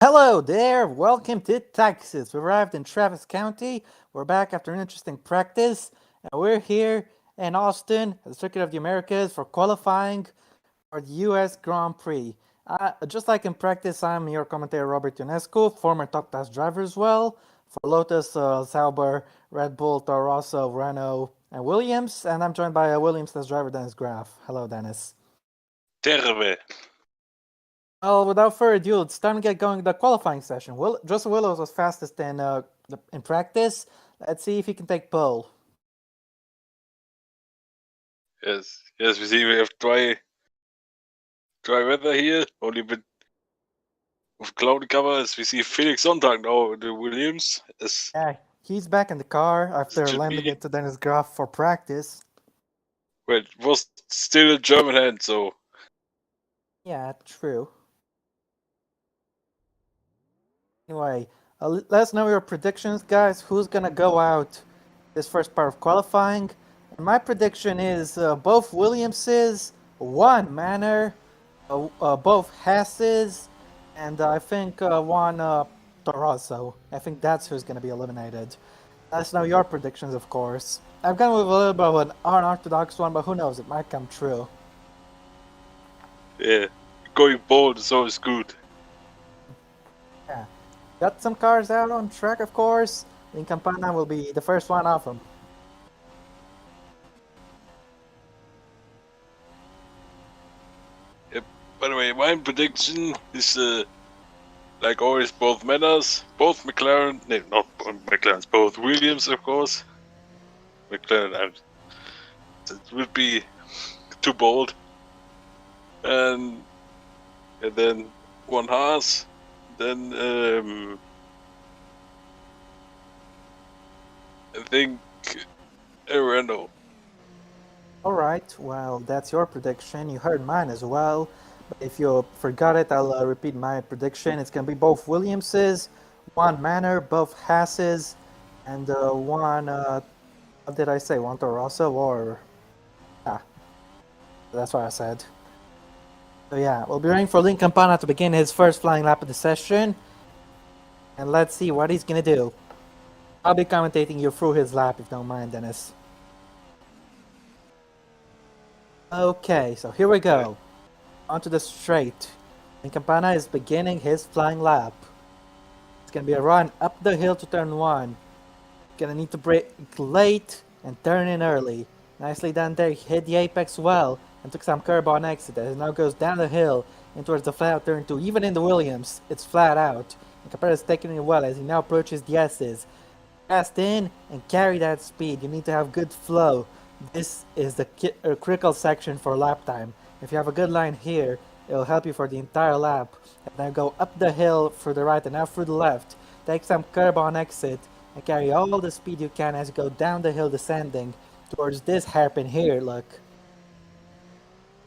Hello there, welcome to Texas. We arrived in Travis County. We're back after an interesting practice, and we're here in Austin at the Circuit of the Americas for qualifying for the US Grand Prix. Just like in practice, I'm your commentator Robert Ionescu, former top task driver as well, for Lotus, Sauber, Red Bull, Toro Rosso, Renault, and Williams, and I'm joined by a Williams test driver, Dennis Graff. Hello, Dennis. Terve. Well, without further ado, it's time to get going the qualifying session. Joseph Willows was fastest in practice. Let's see if he can take pole. Yes, we see we have dry weather here, only with cloudy cover. As we see Felix Sonntag now in the Williams. Yeah, he's back in the car after should landing be. it to Dennis Graff for practice. Well, it was still in German hand, so Yeah, true. Anyway, let us know your predictions, guys. Who's gonna go out this first part of qualifying? And my prediction is both Williamses, one Manor, both Hasses, and I think one Torosso. I think that's who's gonna be eliminated. Let us know your predictions, of course. I've gone with a little bit of an unorthodox one, but who knows? It might come true. yeah, going bold is always good. Yeah. Got some cars out on track, of course. Lincoln Pana will be the first one off them. Yep. By the way, my prediction is like always both Manners, both McLaren. No, not both McLarens, both Williams, of course. McLaren, it would be too bold. And then one Haas, then I think Renault. Alright, well, that's your prediction. You heard mine as well. But if you forgot it, I'll repeat my prediction. It's going to be both Williamses, one Manor, both Hasses, and one, what did I say? One Toro Rosso or... Ah, that's what I said. So yeah, we'll be waiting for Lincoln Pana to begin his first flying lap of the session. And let's see what he's going to do. I'll be commentating you through his lap if you don't mind, Dennis. Okay, so here we go. Onto the straight. Lincoln Pana is beginning his flying lap. It's gonna be a run up the hill to turn 1. Gonna need to brake late and turn in early. Nicely done there, he hit the apex well and took some curb on exit as it now goes down the hill and towards the flat out turn 2. Even in the Williams, it's flat out. And Capella is taking it well as he now approaches the S's. Fast in and carry that speed. You need to have good flow. This is the critical section for lap time. If you have a good line here, it'll help you for the entire lap. And now go up the hill through the right and now through the left. Take some curb on exit and carry all the speed you can as you go down the hill descending towards this hairpin here, look.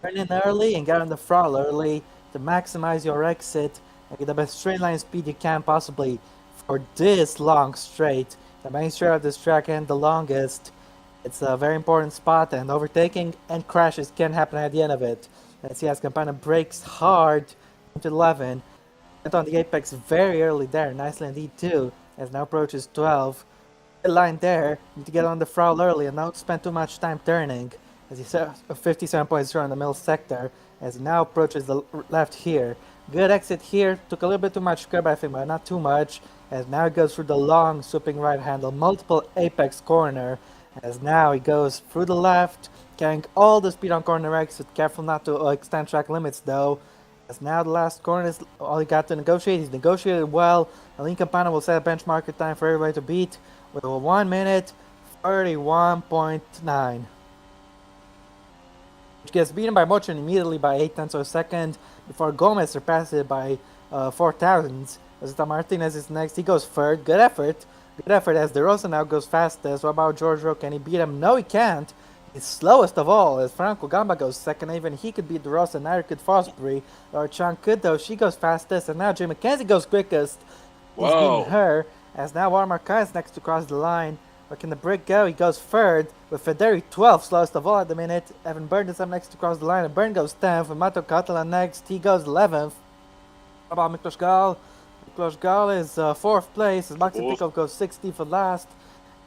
Turn in early and get on the throttle early to maximize your exit and get the best straight line speed you can possibly for this long straight. The main straight of this track and the longest. It's a very important spot, and overtaking and crashes can happen at the end of it. Let's see as Campana brakes hard into 11. Went on the apex very early there, nicely indeed too, as now approaches 12. Good line there, need to get on the throttle early and not spend too much time turning, as he set 57.0 in the middle sector, as he now approaches the left here. Good exit here, took a little bit too much curb I think, but not too much, as now it goes through the long swooping right handle, multiple apex corner, as now he goes through the left, carrying all the speed on corner exit, careful not to extend track limits though, as now the last corner is all he got to negotiate. He's negotiated well. Lincoln Pana will set a benchmark time for everybody to beat with a 1 minute 31.9. Which gets beaten by Mochin immediately by 8 tenths of a second before Gomez surpasses it by 4 thousandths. As Martinez is next, he goes third. Good effort. Good effort as De Rosa now goes fastest. What about George Rowe? Can he beat him? No, he can't. He's slowest of all as Franco Gamba goes second. Even he could beat De Rosa, neither could Fosbury. Or Chan could though. She goes fastest. And now Jay McKenzie goes quickest. He's beating her. As now Warmarka is next to cross the line. Where can the brick go? He goes third. With Federi 12th, slowest of all at the minute. Evan Byrne is up next to cross the line. And Byrne goes 10th. With Mato Catalan next. He goes 11th. What about Miklos Gal? Gal is 4th place, as Maxi Fourth. Pikov goes 60 for last.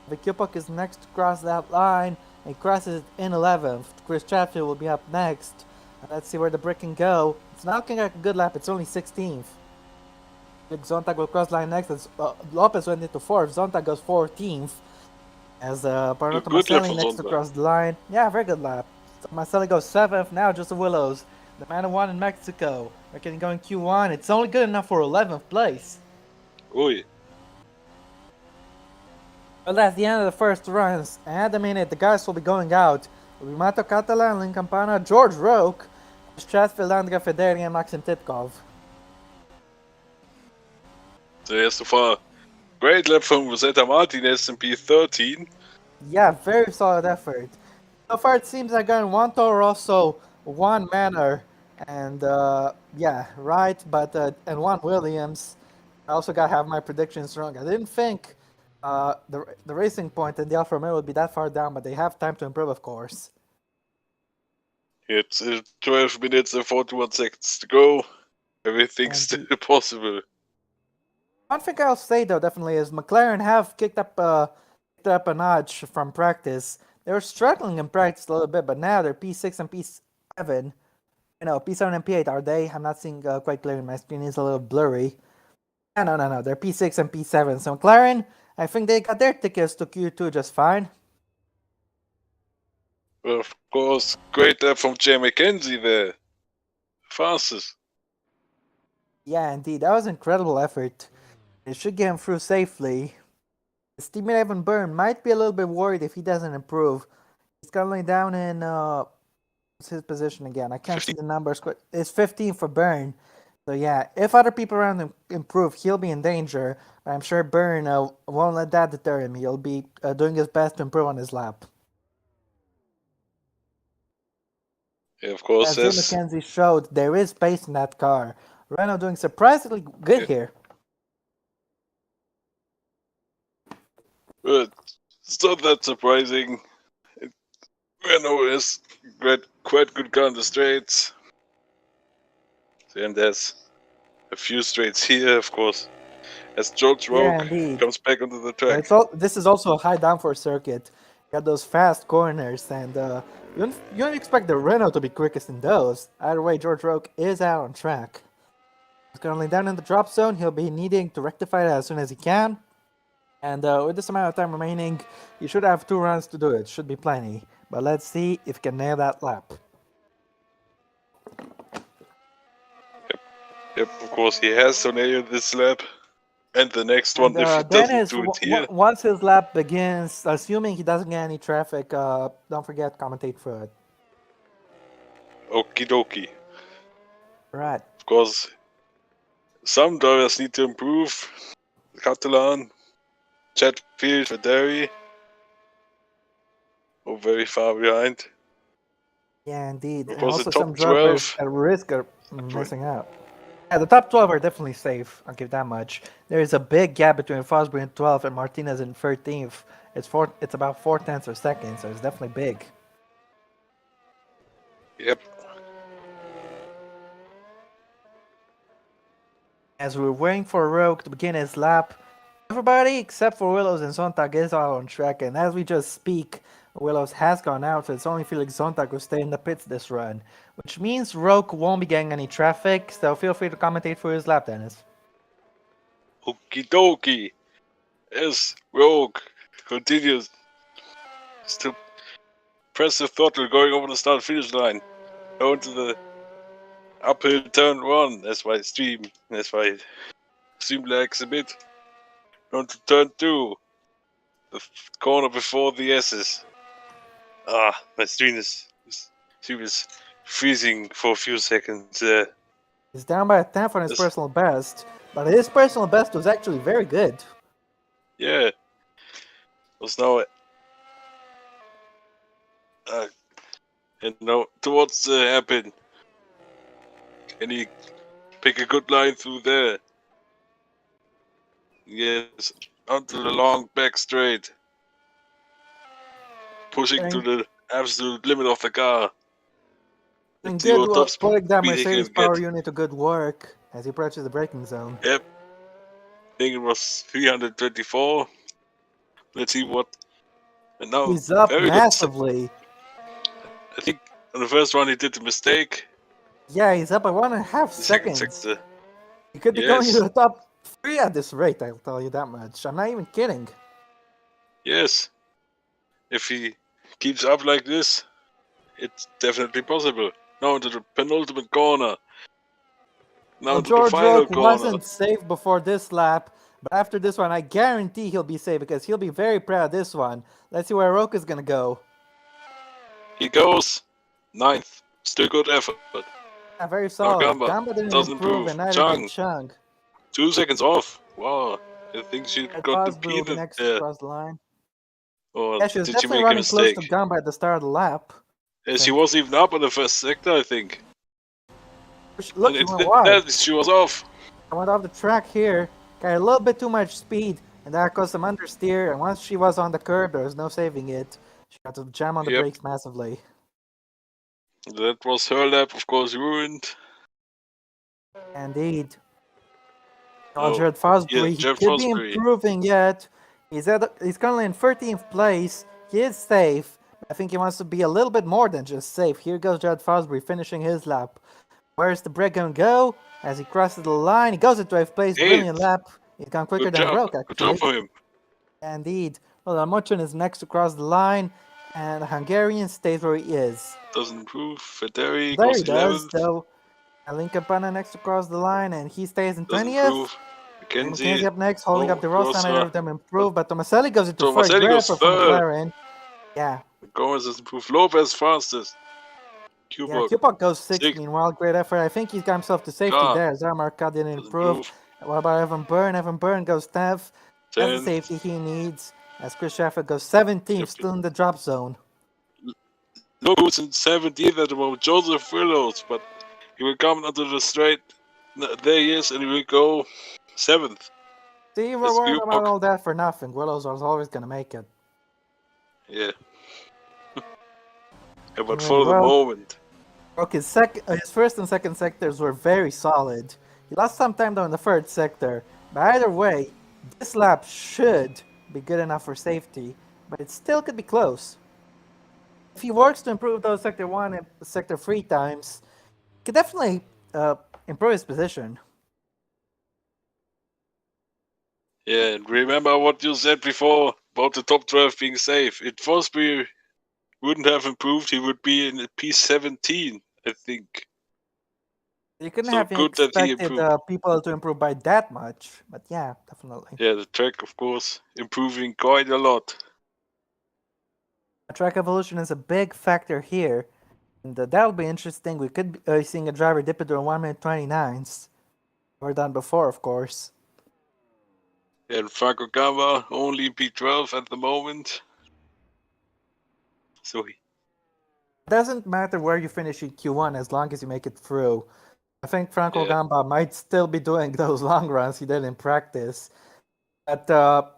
Vikupok is next to cross that line and crosses it in 11th. Chris Chatfield will be up next. And let's see where the brick can go. It's not looking like a good lap, it's only 16th. Zontag will cross line next as Lopez went into 4th. Zontag goes 14th. As Bernardo Good lap Maselli for next to Zonta. cross the line. Yeah, very good lap. So Maselli goes 7th. Now Joseph Willows, the man who won in Mexico. We're getting going Q1. It's only good enough for 11th place. Ui. Well, that's the end of the first runs. And a minute, the guys will be going out. Will be Mato Catalan, Lynn Campana, George Roque, Chatfield, Andrea Federi, and Maxim Titkov. So yes, so far, great lap from Rosetta Martinez in P13. Yeah, very solid effort. So far, it seems like going one Toro Rosso, one Manor, and yeah, right, but and one Williams. I also gotta have my predictions wrong. I didn't think the Racing Point and the Alfa Romeo would be that far down, but they have time to improve, of course. It's 12 minutes and 41 seconds to go. Everything's still possible. One thing I'll say though definitely is McLaren have kicked up a notch from practice. They were struggling in practice a little bit, but now they're P6 and P7. You know, P7 and P8 are they? I'm not seeing quite clearly. My screen is a little blurry. No. They're P6 and P7. So McLaren, I think they got their tickets to Q2 just fine. Well, of course, great lap from Jay McKenzie there. Fastest. Yeah, indeed. That was an incredible effort. It should get him through safely. His teammate Evan Byrne might be a little bit worried if he doesn't improve. He's currently down in what's his position again? I can't 15. see the numbers. It's 15 for Byrne. So yeah, if other people around him improve, he'll be in danger. I'm sure Byrne won't let that deter him. He'll be doing his best to improve on his lap. Yeah, of course, As Jay yes. McKenzie showed, there is pace in that car. Renault doing surprisingly good here. But it's not that surprising. Renault is quite good car in the straights. And there's a few straights here, of course. As George Roque indeed. comes back onto the track. This is also a high downforce circuit. You got those fast corners, and you don't expect the Renault to be quickest in those. Either way, George Roque is out on track. He's currently down in the drop zone. He'll be needing to rectify that as soon as he can. And with this amount of time remaining, you should have 2 runs to do it. Should be plenty. But let's see if he can nail that lap. Yep, of course he has to nail this lap. And the next one, if he doesn't do it here. Once his lap begins, assuming he doesn't get any traffic, don't forget commentate for it. Okie dokie. Right. Of course, some drivers need to improve. Catalan, Chatfield, Federi. Oh, very far behind. Yeah, indeed. Of And course, also the top some drivers 12. at risk of missing out. Yeah, the top 12 are definitely safe. I'll give that much. There is a big gap between Fosbury in 12th and Martinez in 13th. It's about 4/10 of a second, so it's definitely big. Yep. As we're waiting for Rogue to begin his lap, everybody except for Willows and Sontag is all on track, and as we just speak, Willows has gone out, so it's only Felix Sontag who stay in the pits this run, which means Rogue won't be getting any traffic, so feel free to commentate for his lap, Dennis. Okie dokie. Yes, Rogue continues to press the throttle going over the start finish line. Going to the uphill turn 1. That's why stream lags a bit. On to turn 2. The corner before the S's. My stream is freezing for a few seconds there. He's down by a tenth on his personal best, but his personal best was actually very good. Yeah. Was now towards the hairpin. Can he pick a good line through there? Yes, onto the long back straight. Pushing to the absolute limit of the car. And good putting that Mercedes power unit to good work as he approaches the braking zone. Yep. think it was 324. Let's see what. And now, He's up very good. massively. I think on the first one he did a mistake. Yeah, he's up by 1.5 The second seconds. sector, He could be going yes, to the top 3 at this rate, I'll tell you that much. I'm not even kidding. yes. If he keeps up like this, it's definitely possible. Now into the penultimate corner. Now Well, into the George final Roque corner. wasn't safe before this lap, but after this one, I guarantee he'll be safe because he'll be very proud of this one. Let's see where Roque is going to go. He goes 9th. Still good effort. Yeah, very solid. Gamba Gamba didn't doesn't improve, improve. and neither did Chung, Chung. 2 seconds off. Wow, I think she Ed got the Fosbury will be peanut next there. across the line. Or Yeah, she was did she definitely make a running close to mistake? Gamba at the start of the lap. Yeah, she think. was even up on the first sector, I think. Look, And she went wide. she was off. I went off the track here, got a little bit too much speed, and that caused some understeer. And once she was on the curb, there was no saving it. She had to jam on the Yep. brakes massively. That was her lap, of course, ruined. Indeed. Oh, Jared Fosbury, yeah, he Jeff could be Fosbury. improving yet. He's currently in 13th place. He is safe. I think he wants to be a little bit more than just safe. Here goes Jared Fosbury finishing his lap. Where's the break going to go? As he crosses the line, he goes into 8th place. Brilliant lap. He's gone quicker Good than job. Roque, Good actually. job for him. Indeed. Well, Almochin is next to cross the line, and the Hungarian stays where he is. Doesn't improve. Federi There goes he does, 11th. though. Alin Campana next to cross the line, and he stays in Doesn't 20th. improve. McKenzie McKenzie. up next, holding up the road sign. Neither Rosa. of them improved, but Tomaselli goes into third. Tomaselli Great goes effort from third. McLaren. Yeah. Gomez has improved. Lopez fastest. Yeah, Kubok. Kupok goes sixth. Sixth. Meanwhile, great effort. I think he's got himself to safety Car. there. Zarmarka didn't Doesn't improve. improve. What about Evan Byrne? Evan Byrne goes 10th. That's the 10th. safety he needs. As Chris Sheffield goes 17th, still in the drop zone. Look who's in 17th at the moment. Joseph Willows, but he will come onto the straight. There he is, and he will go 7th. See, we're worried about all that for nothing. Willows was always going to make it. Yeah. Yeah, but Anyway, for the moment. Okay, his first and second sectors were very solid. He lost some time though in the third sector. But either way, this lap should be good enough for safety, but it still could be close. If he works to improve those sector 1 and sector 3 times, he could definitely improve his position. Yeah, and remember what you said before about the top 12 being safe. If Fosbury wouldn't have improved, he would be in P17, I think. You couldn't So have good that he expected improved. people to improve by that much, but yeah, definitely. Yeah, the track, of course, improving quite a lot. Track evolution is a big factor here, and that'll be interesting. We could be seeing a driver dip into 1 minute 29s. Never done before, of course. And Franco Gamba only P12 at the moment. So It doesn't matter where you finish in Q1 as long as you make it through. I think Franco Gamba might still be doing those long runs he did in practice. But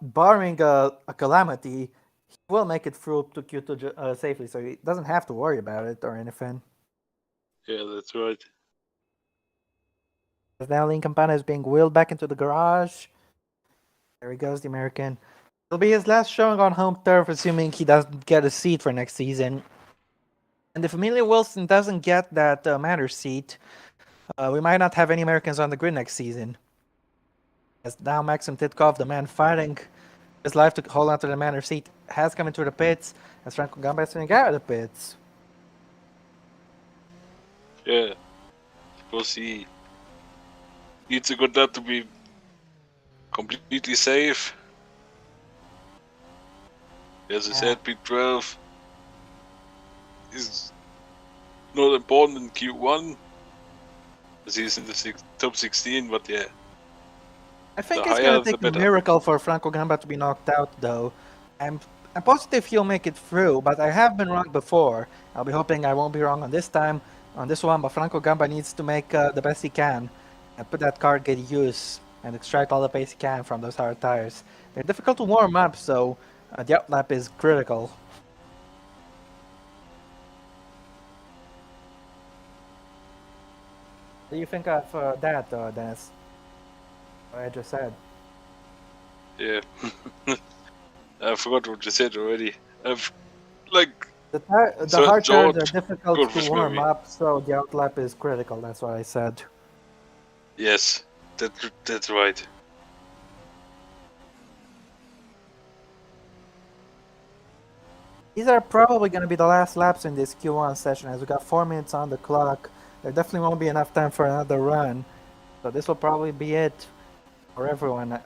barring a calamity, he will make it through to Q2 safely, so he doesn't have to worry about it or anything. yeah, that's right. Now Lin Campana is being wheeled back into the garage. There he goes, the American. It'll be his last showing on home turf, assuming he doesn't get a seat for next season. And if Amelia Wilson doesn't get that Matter seat, we might not have any Americans on the grid next season. As now Maxim Titkov, the man fighting his life to hold on to the Manor seat, has come into the pits, as Franco Gamba is going out of the pits. Yeah, because he needs a good lap to be completely safe. As I said, P12 is not important in Q1, as he's in the top 16, but yeah. I think it's going to take a miracle for Franco Gamba to be knocked out, though. I'm positive he'll make it through, but I have been wrong before. I'll be hoping I won't be wrong on this one, but Franco Gamba needs to make the best he can and put that car get used and extract all the pace he can from those hard tires. They're difficult to warm up, so the outlap is critical. What do you think of that, Dennis? What I just said. Yeah. I forgot what you said already. I've like The hard tires George are difficult good to with warm me. up, so the outlap is critical. That's what I said. Yes, that's right. These are probably going to be the last laps in this Q1 session, as we got 4 minutes on the clock. There definitely won't be enough time for another run, so this will probably be it for everyone.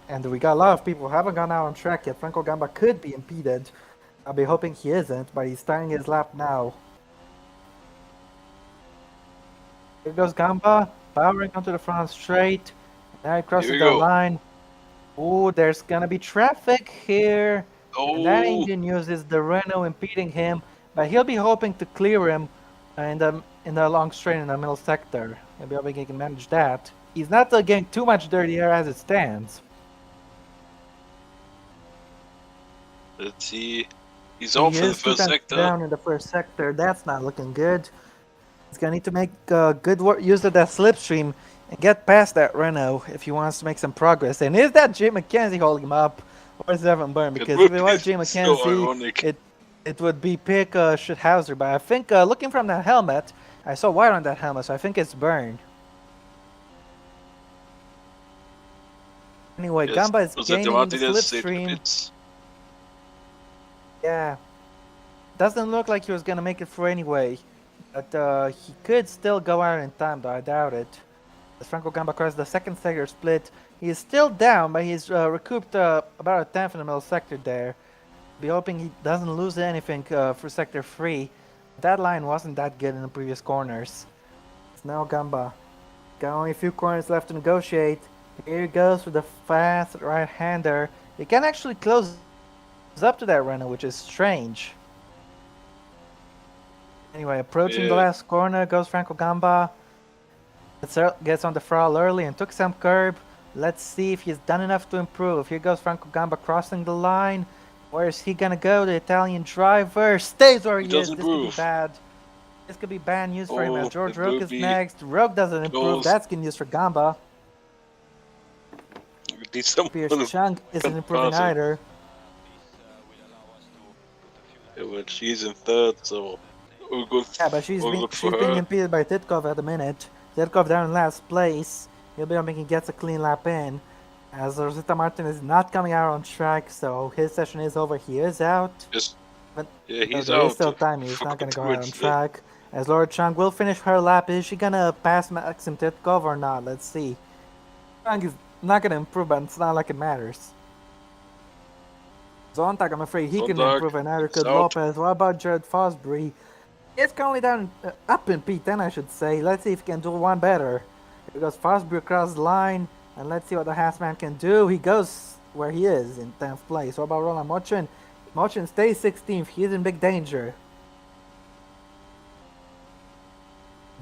And we got a lot of people who haven't gone out on track yet. Franco Gamba could be impeded. I'll be hoping he isn't, but he's starting his lap now. Here goes Gamba, powering onto the front straight. Now he crosses we the go. line. Oh, there's gonna be traffic here. And that Oh, engine uses the Renault impeding him, but he'll be hoping to clear him in the long straight in the middle sector. He'll be hoping he can manage that. He's not getting too much dirty air as it stands. let's see. He's He off in the is two first tenths sector. down in the first sector. That's not looking good. He's gonna need to make good use of that slipstream and get past that Renault if he wants to make some progress. And is that Jay McKenzie holding him up, or is Evan Byrne? It Because if would it be was Jay so McKenzie, ironic. it would be Pick Schüthauser. But I think looking from that helmet, I saw white on that helmet, so I think it's Byrne. Anyway, Yes, Gamba is Rosetta gaining in the Martinez said slipstream. it's Yeah, doesn't look like he was gonna make it through anyway, but he could still go out in time, though I doubt it. As Franco Gamba crosses the second sector split, he is still down, but he's recouped about a tenth in the middle sector there. Be hoping he doesn't lose anything for sector 3. That line wasn't that good in the previous corners. It's now Gamba. Got only a few corners left to negotiate. Here he goes with the fast right-hander. He can actually close up to that Renault, which is strange. Anyway, approaching the last corner goes Franco Gamba. Gets on the throttle early and took some curb. Let's see if he's done enough to improve. Here goes Franco Gamba crossing the line. Where is he gonna go? The Italian driver stays where he he is. doesn't This could be improve. bad. This could be bad news for him as Oh, George it Roque will is be next. Roque doesn't improve. close. That's good news for Gamba. We need someone Pierce who Chung can isn't improving pass him. either. Yeah, but she's in third, so all good. Yeah, but she's All being good for being her. impeded by Titkov at the minute. Titkov down in last place. He'll be hoping he gets a clean lap in. As Rosita Martin is not coming out on track, so his session is over. He is out. Yes. But Yeah, he's there is out. still time. He's not Forgot going to to go out on mention that. track. As Laura Chung will finish her lap. Is she going to pass Maxim Titkov or not? Let's see. Chung is not going to improve, but it's not like it matters. Zonta, I'm afraid he can Sonntag improve, and neither is could out. Lopez. What about Jared Fosbury? It's currently down, up in P10, I should say. Let's see if he can do one better. Here goes Fosbury across the line, and let's see what the Hassman can do. He goes where he is in 10th place. What about Roland Mochin? Mochin stays 16th. He's in big danger.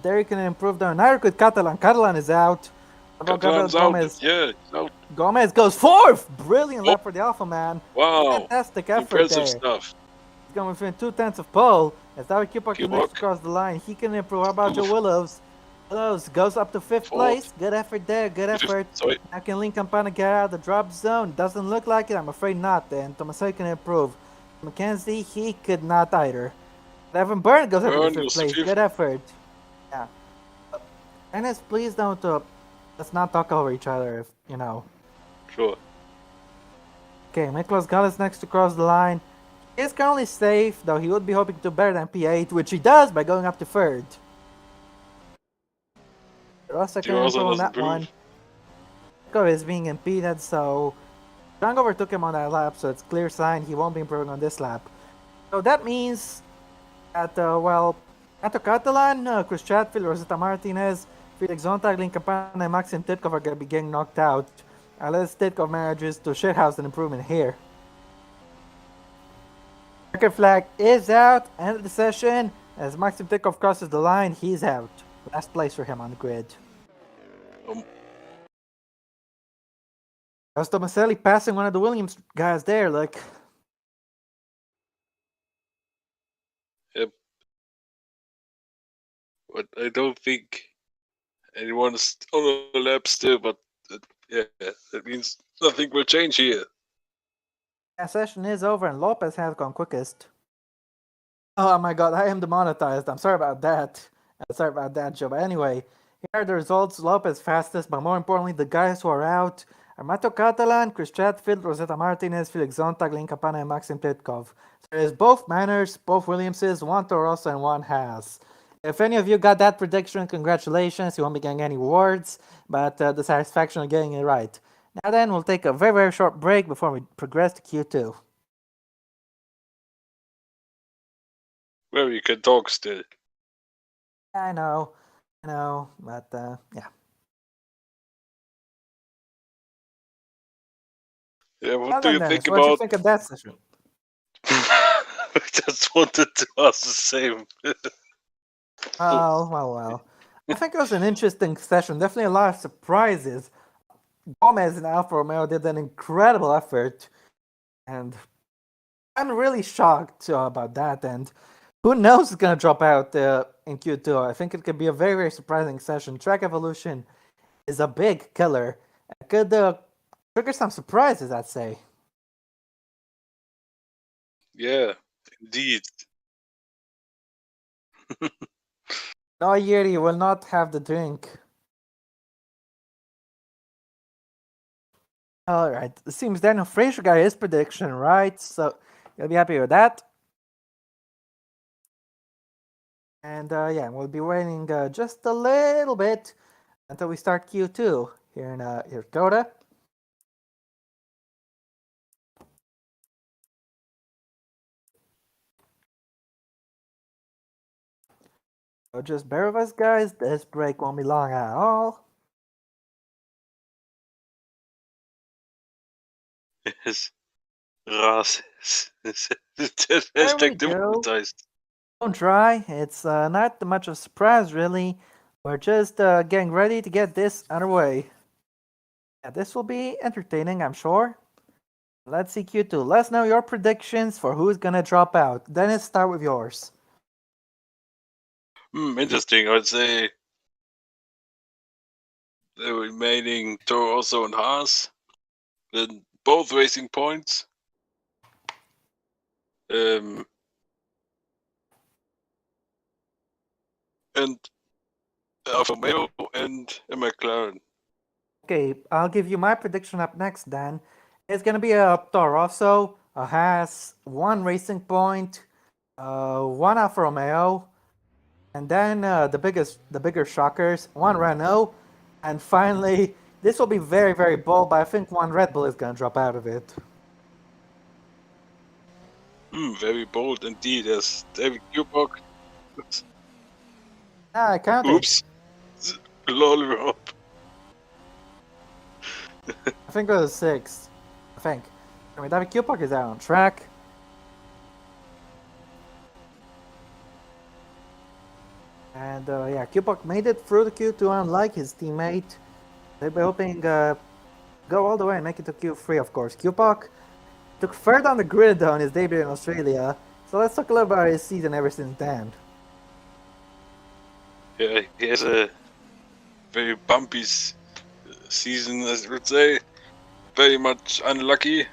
There he can improve down. Neither could Catalan. Catalan is out. What about Gabriel Catalan's out. Gomez? Yeah, he's out. Gomez goes 4th! Brilliant Oh. lap for the Alpha Man. Wow. Fantastic effort Impressive there. stuff. He's going within 2/10 of pole. As David Kipak is Kipak. next across the line. He can improve. How about Joe Oof. Willows? Willows goes up to 5th place. Good effort there. Good effort. Sorry. Now can Link Campana get out of the drop zone? Doesn't look like it. I'm afraid not. And Tomasoi can improve. McKenzie, he could not either. Evan Byrne goes up to Byrne the 5th goes to place. fifth. Good effort. Yeah. Dennis, please don't. Let's not talk over each other. If you know. Sure. Okay, Miklos Gall next to cross the line. He is currently safe, though he would be hoping to do better than P8, which he does by going up to 3rd. Rossa can Rosa improve on doesn't that one. Nico is being impeded, so Zhang overtook him on that lap, so it's clear sign he won't be improving on this lap. So that means that, Nato Catalan, Chris Chatfield, Rosita Martinez, Felix Zontag, Link Campana, and Maxim Titkov are going to be getting knocked out. Unless Titkov manages to shithouse an improvement here. Checker flag is out. End of the session. As Maxim Titkov crosses the line, he's out. Last place for him on the grid. Tomaselli passing one of the Williams guys there, like. Yep. But I don't think anyone's on the lap still, but Yeah, that means nothing will change here. Yeah, session is over and Lopez has gone quickest. Oh my god, I am demonetized. I'm sorry about that. Sorry about that, Joe. But anyway, here are the results. Lopez fastest, but more importantly, the guys who are out are Mato Catalan, Chris Chatfield, Rosetta Martinez, Felix Zontag, Lin Campana, and Maxim Pitkov. So there's both Manners, both Williamses, one Torosso, and one Haas. If any of you got that prediction, congratulations. You won't be getting any awards, but the satisfaction of getting it right. Now then, we'll take a very, very short break before we progress to Q2. Well, you can talk still. I know, but yeah. Yeah, what Well do then, you Dennis, think what do you about? think of that session? I just wanted to ask the same. Well. I think it was an interesting session. Definitely a lot of surprises. Gomez and Alfa Romeo did an incredible effort, and I'm really shocked about that. And who knows who's gonna drop out in Q2? I think it could be a very, very surprising session. Track Evolution is a big killer. It could trigger some surprises, I'd say. Yeah, indeed. No, Yeri will not have the drink. All right. It seems Daniel Fraser got his prediction right, so you'll be happy with that. And yeah, we'll be waiting just a little bit until we start Q2 here in Dakota. So just bear with us, guys. This break won't be long at all. Yes. Ras. There we Hashtag go. demonetized. Don't try. It's not much of a surprise, really. We're just getting ready to get this underway. Yeah, this will be entertaining, I'm sure. Let's see Q2. Let us know your predictions for who's gonna drop out. Dennis, start with yours. Interesting. I'd say the remaining Toro and Haas, then both racing points. And Alfa Romeo and a McLaren. Okay, I'll give you my prediction up next then. It's gonna be a Toro Rosso, a Haas, one Racing Point, one Alfa Romeo, and then the bigger shockers, one Renault, and finally, this will be very, very bold, but I think one Red Bull is gonna drop out of it. Very bold indeed. Yes, David Kubok. Ah, I counted. Oops. Lol, Rob. I think it was 6. I think. I mean, David Kupok is out on track. And yeah, Kupok made it through the Q2 unlike his teammate. They'll be hoping go all the way and make it to Q3, of course. Kupok took third on the grid on his debut in Australia. So let's talk a little about his season ever since then. Yeah, he has a very bumpy season, as I would say. Very much unlucky.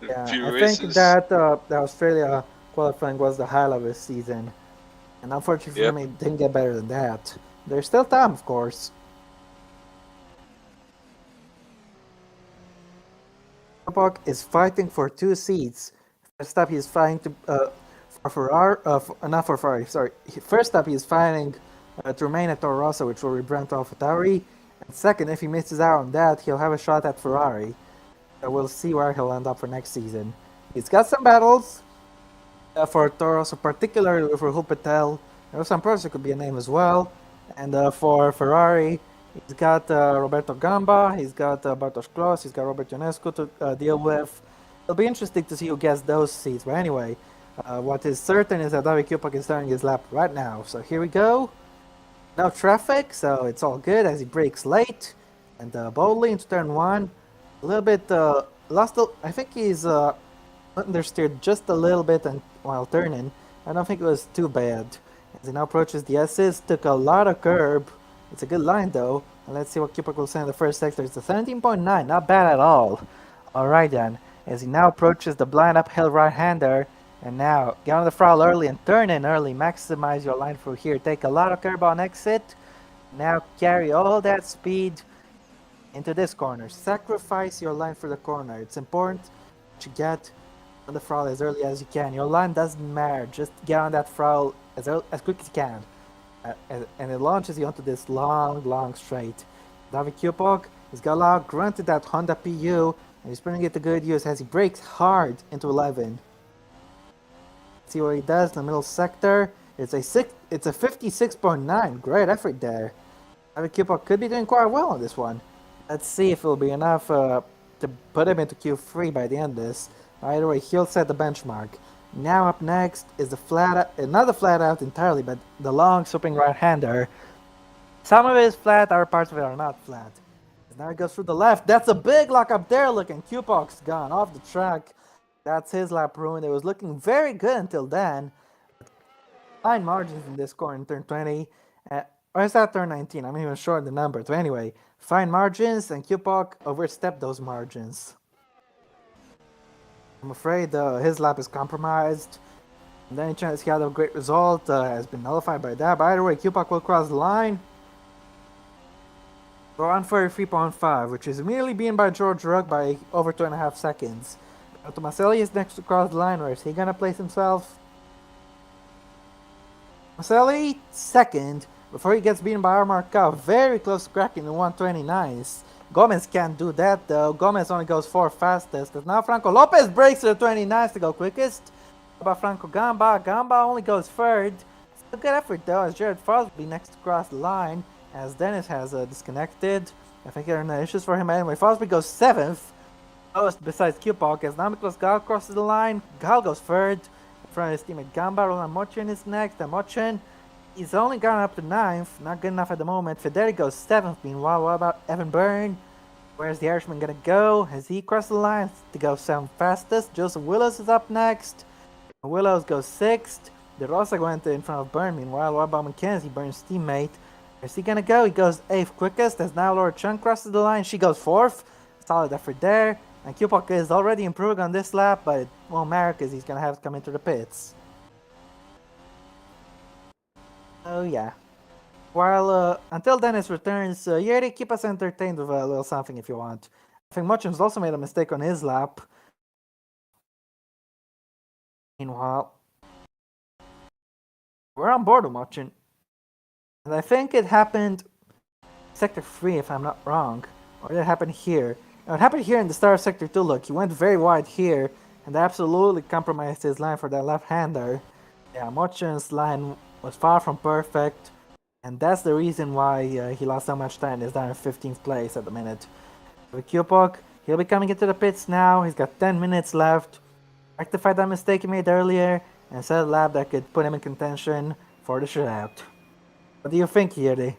Yeah, Few I races. think that the Australia qualifying was the highlight of his season. And unfortunately for him, it didn't get better than that. There's still time, of course. Kupok is fighting for 2 seats. First up, he's fighting to for Ferrari. Not for Ferrari. Sorry. First up, he's fighting to remain at Toro Rosso, which will rebrand to AlphaTauri. And second, if he misses out on that, he'll have a shot at Ferrari. So we'll see where he'll end up for next season. He's got some battles for Toro Rosso, particularly for Hupetel. There was some person could be a name as well. And for Ferrari, he's got Roberto Gamba, he's got Bartosz Klos, he's got Robert Ionescu to deal with. It'll be interesting to see who gets those seats. But anyway, what is certain is that David Kupok is starting his lap right now. So here we go. No traffic, so it's all good as he brakes late and boldly into turn 1. A little bit lost. I think he's understeered just a little bit and while turning. I don't think it was too bad. As he now approaches the S's, took a lot of curb. It's a good line though. And let's see what Cupid will say in the first sector. It's a 17.9, not bad at all. Alright then, as he now approaches the blind uphill right-hander, and now get on the throttle early and turn in early, maximize your line through here. Take a lot of curb on exit, now carry all that speed into this corner. Sacrifice your line for the corner. It's important to get on the throttle as early as you can. Your line doesn't matter. Just get on that throttle as quick as you can. And it launches you onto this long straight. David Kupok has got a lot grunted that Honda PU, and he's putting it to good use as he brakes hard into 11. See what he does in the middle sector. It's a 56.9. Great effort there. David Kupok could be doing quite well on this one. Let's see if it'll be enough to put him into Q3 by the end of this. Either way, he'll set the benchmark. Now up next is another flat out entirely, but the long swooping right-hander. Some of it is flat, other parts of it are not flat. Now he goes through the left. That's a big lock up there looking. Kupok's gone off the track. That's his lap ruined. It was looking very good until then. Fine margins in this corner in turn 20. Or is that turn 19? I'm not even sure the number. So anyway, fine margins, and Kupok overstepped those margins. I'm afraid his lap is compromised. And any chance he had a great result has been nullified by that. But either way, Kupok will cross the line. We're on 43.5, which is immediately beaten by George Ruck by over 2.5 seconds. Tomaselli is next to cross the line. Where is he gonna place himself? Tomaselli second before he gets beaten by Armarca. Very close to cracking the 129s. Gomez can't do that though. Gomez only goes 4th fastest. Because now Franco Lopez breaks to the 29s to go quickest. How about Franco Gamba? Gamba only goes 3rd. It's a good effort though, as Jared Fosby next to cross the line. As Dennis has disconnected. I think there are no issues for him anyway. Fosby goes 7th. Lowest besides Kupok, as now Miklos Gal crosses the line. Gal goes 3rd. In front of his teammate Gamba. Roland Mochin is next. And Mochin, he's only gone up to 9th. Not good enough at the moment. Federi goes 7th. Meanwhile, what about Evan Byrne? Where's the Irishman gonna go? Has he crossed the line to go 7th fastest? Joseph Willows is up next. Willows goes 6th. De Rosa went in front of Byrne. Meanwhile, what about McKenzie, Byrne's teammate? Where's he gonna go? He goes 8th quickest. As now Laura Chung crosses the line. She goes 4th. Solid effort there. And Kupok is already improving on this lap, but it won't matter because he's gonna have to come into the pits. Oh yeah. While until Dennis returns, Yeri, keep us entertained with a little something if you want. I think Mochin's also made a mistake on his lap. Meanwhile, we're on board with Mochin. And I think it happened Sector 3 if I'm not wrong. Or did it happen here? No, it happened here in the start of Sector 2. Look, he went very wide here and absolutely compromised his line for that left-hander. Yeah, Mochin's line was far from perfect. And that's the reason why he lost so much time. He's down in 15th place at the minute. With Kupok, he'll be coming into the pits now. He's got 10 minutes left. Rectify that mistake he made earlier and set a lap that could put him in contention for the shootout. What do you think, Yeri?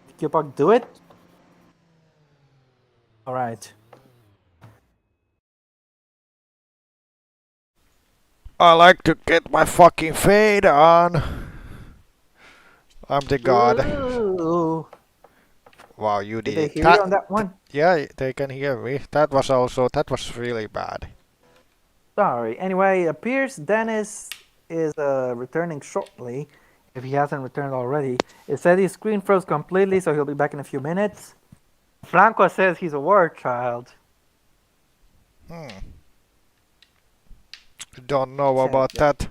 Did Kupok do it? Alright. I like to get my fucking fade on. I'm the god. Ooh. Wow, you Did did they it. hear you on that one? Yeah, they can hear me. That was really bad. Sorry. Anyway, it appears Dennis is returning shortly, if he hasn't returned already. It said his screen froze completely, so he'll be back in a few minutes. Franco says he's a war child. Don't know about that.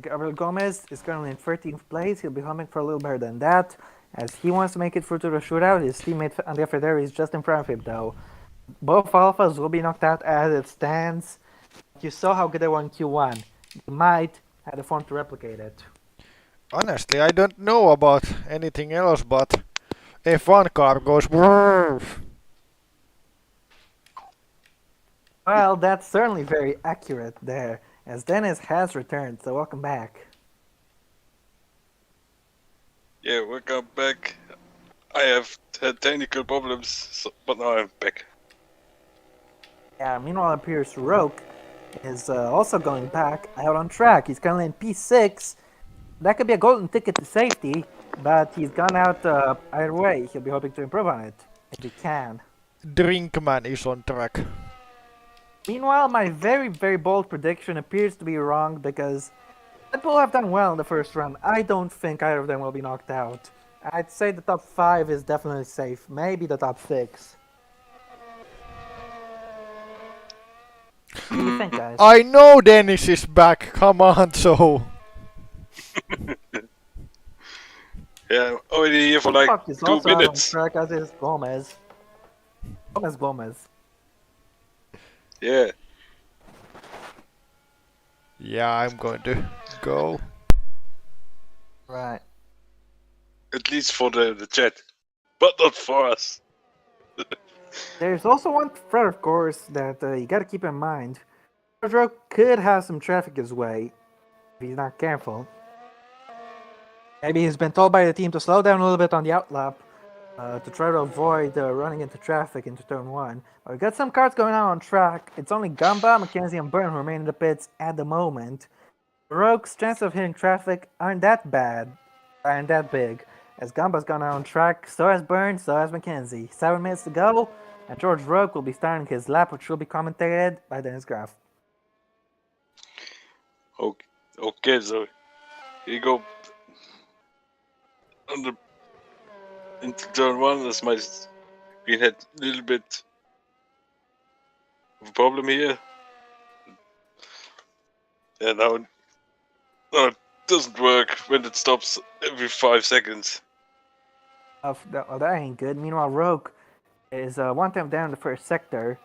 Gabriel Gomez is currently in 13th place. He'll be humming for a little better than that, as he wants to make it through to the shootout. His teammate Andrea Federi is just in front of him, though. Both Alphas will be knocked out as it stands. You saw how good they were in Q1. They might have the form to replicate it. Honestly, I don't know about anything else, but F1 car goes brrrr. Well, that's certainly very accurate there, as Dennis has returned, so welcome back. Yeah, welcome back. I have had technical problems, but now I'm back. Yeah, meanwhile, it appears Roke is also going back out on track. He's currently in P6. That could be a golden ticket to safety, but he's gone out either way. He'll be hoping to improve on it if he can. Drinkman is on track. Meanwhile, my very, very bold prediction appears to be wrong because Red Bull have done well in the first round. I don't think either of them will be knocked out. I'd say the top 5 is definitely safe. Maybe the top 6. What do you think, guys? I know Dennis is back. Come on, so. Yeah, I'm already here for like Fuck is 2 also out on minutes. track, as is Gomez. Gomez. Yeah. Yeah, I'm going to go. Right. At least for the chat. But not for us. There's also one threat, of course, that you gotta keep in mind. Jojo could have some traffic his way if he's not careful. Maybe he's been told by the team to slow down a little bit on the outlap to try to avoid running into traffic into turn 1. But we got some cars going on track. It's only Gamba, Mackenzie, and Byrne who remain in the pits at the moment. Rogue's chances of hitting traffic aren't that big. As Gamba's gone out on track, so has Byrne, so has Mackenzie. 7 minutes to go, and George Rogue will be starting his lap, which will be commentated by Dennis Graff. Okay, so here you go. Into turn 1, this might we had a little bit of a problem here. Yeah, now it doesn't work when it stops every 5 seconds. That ain't good. Meanwhile, Rogue is one time down in the first sector.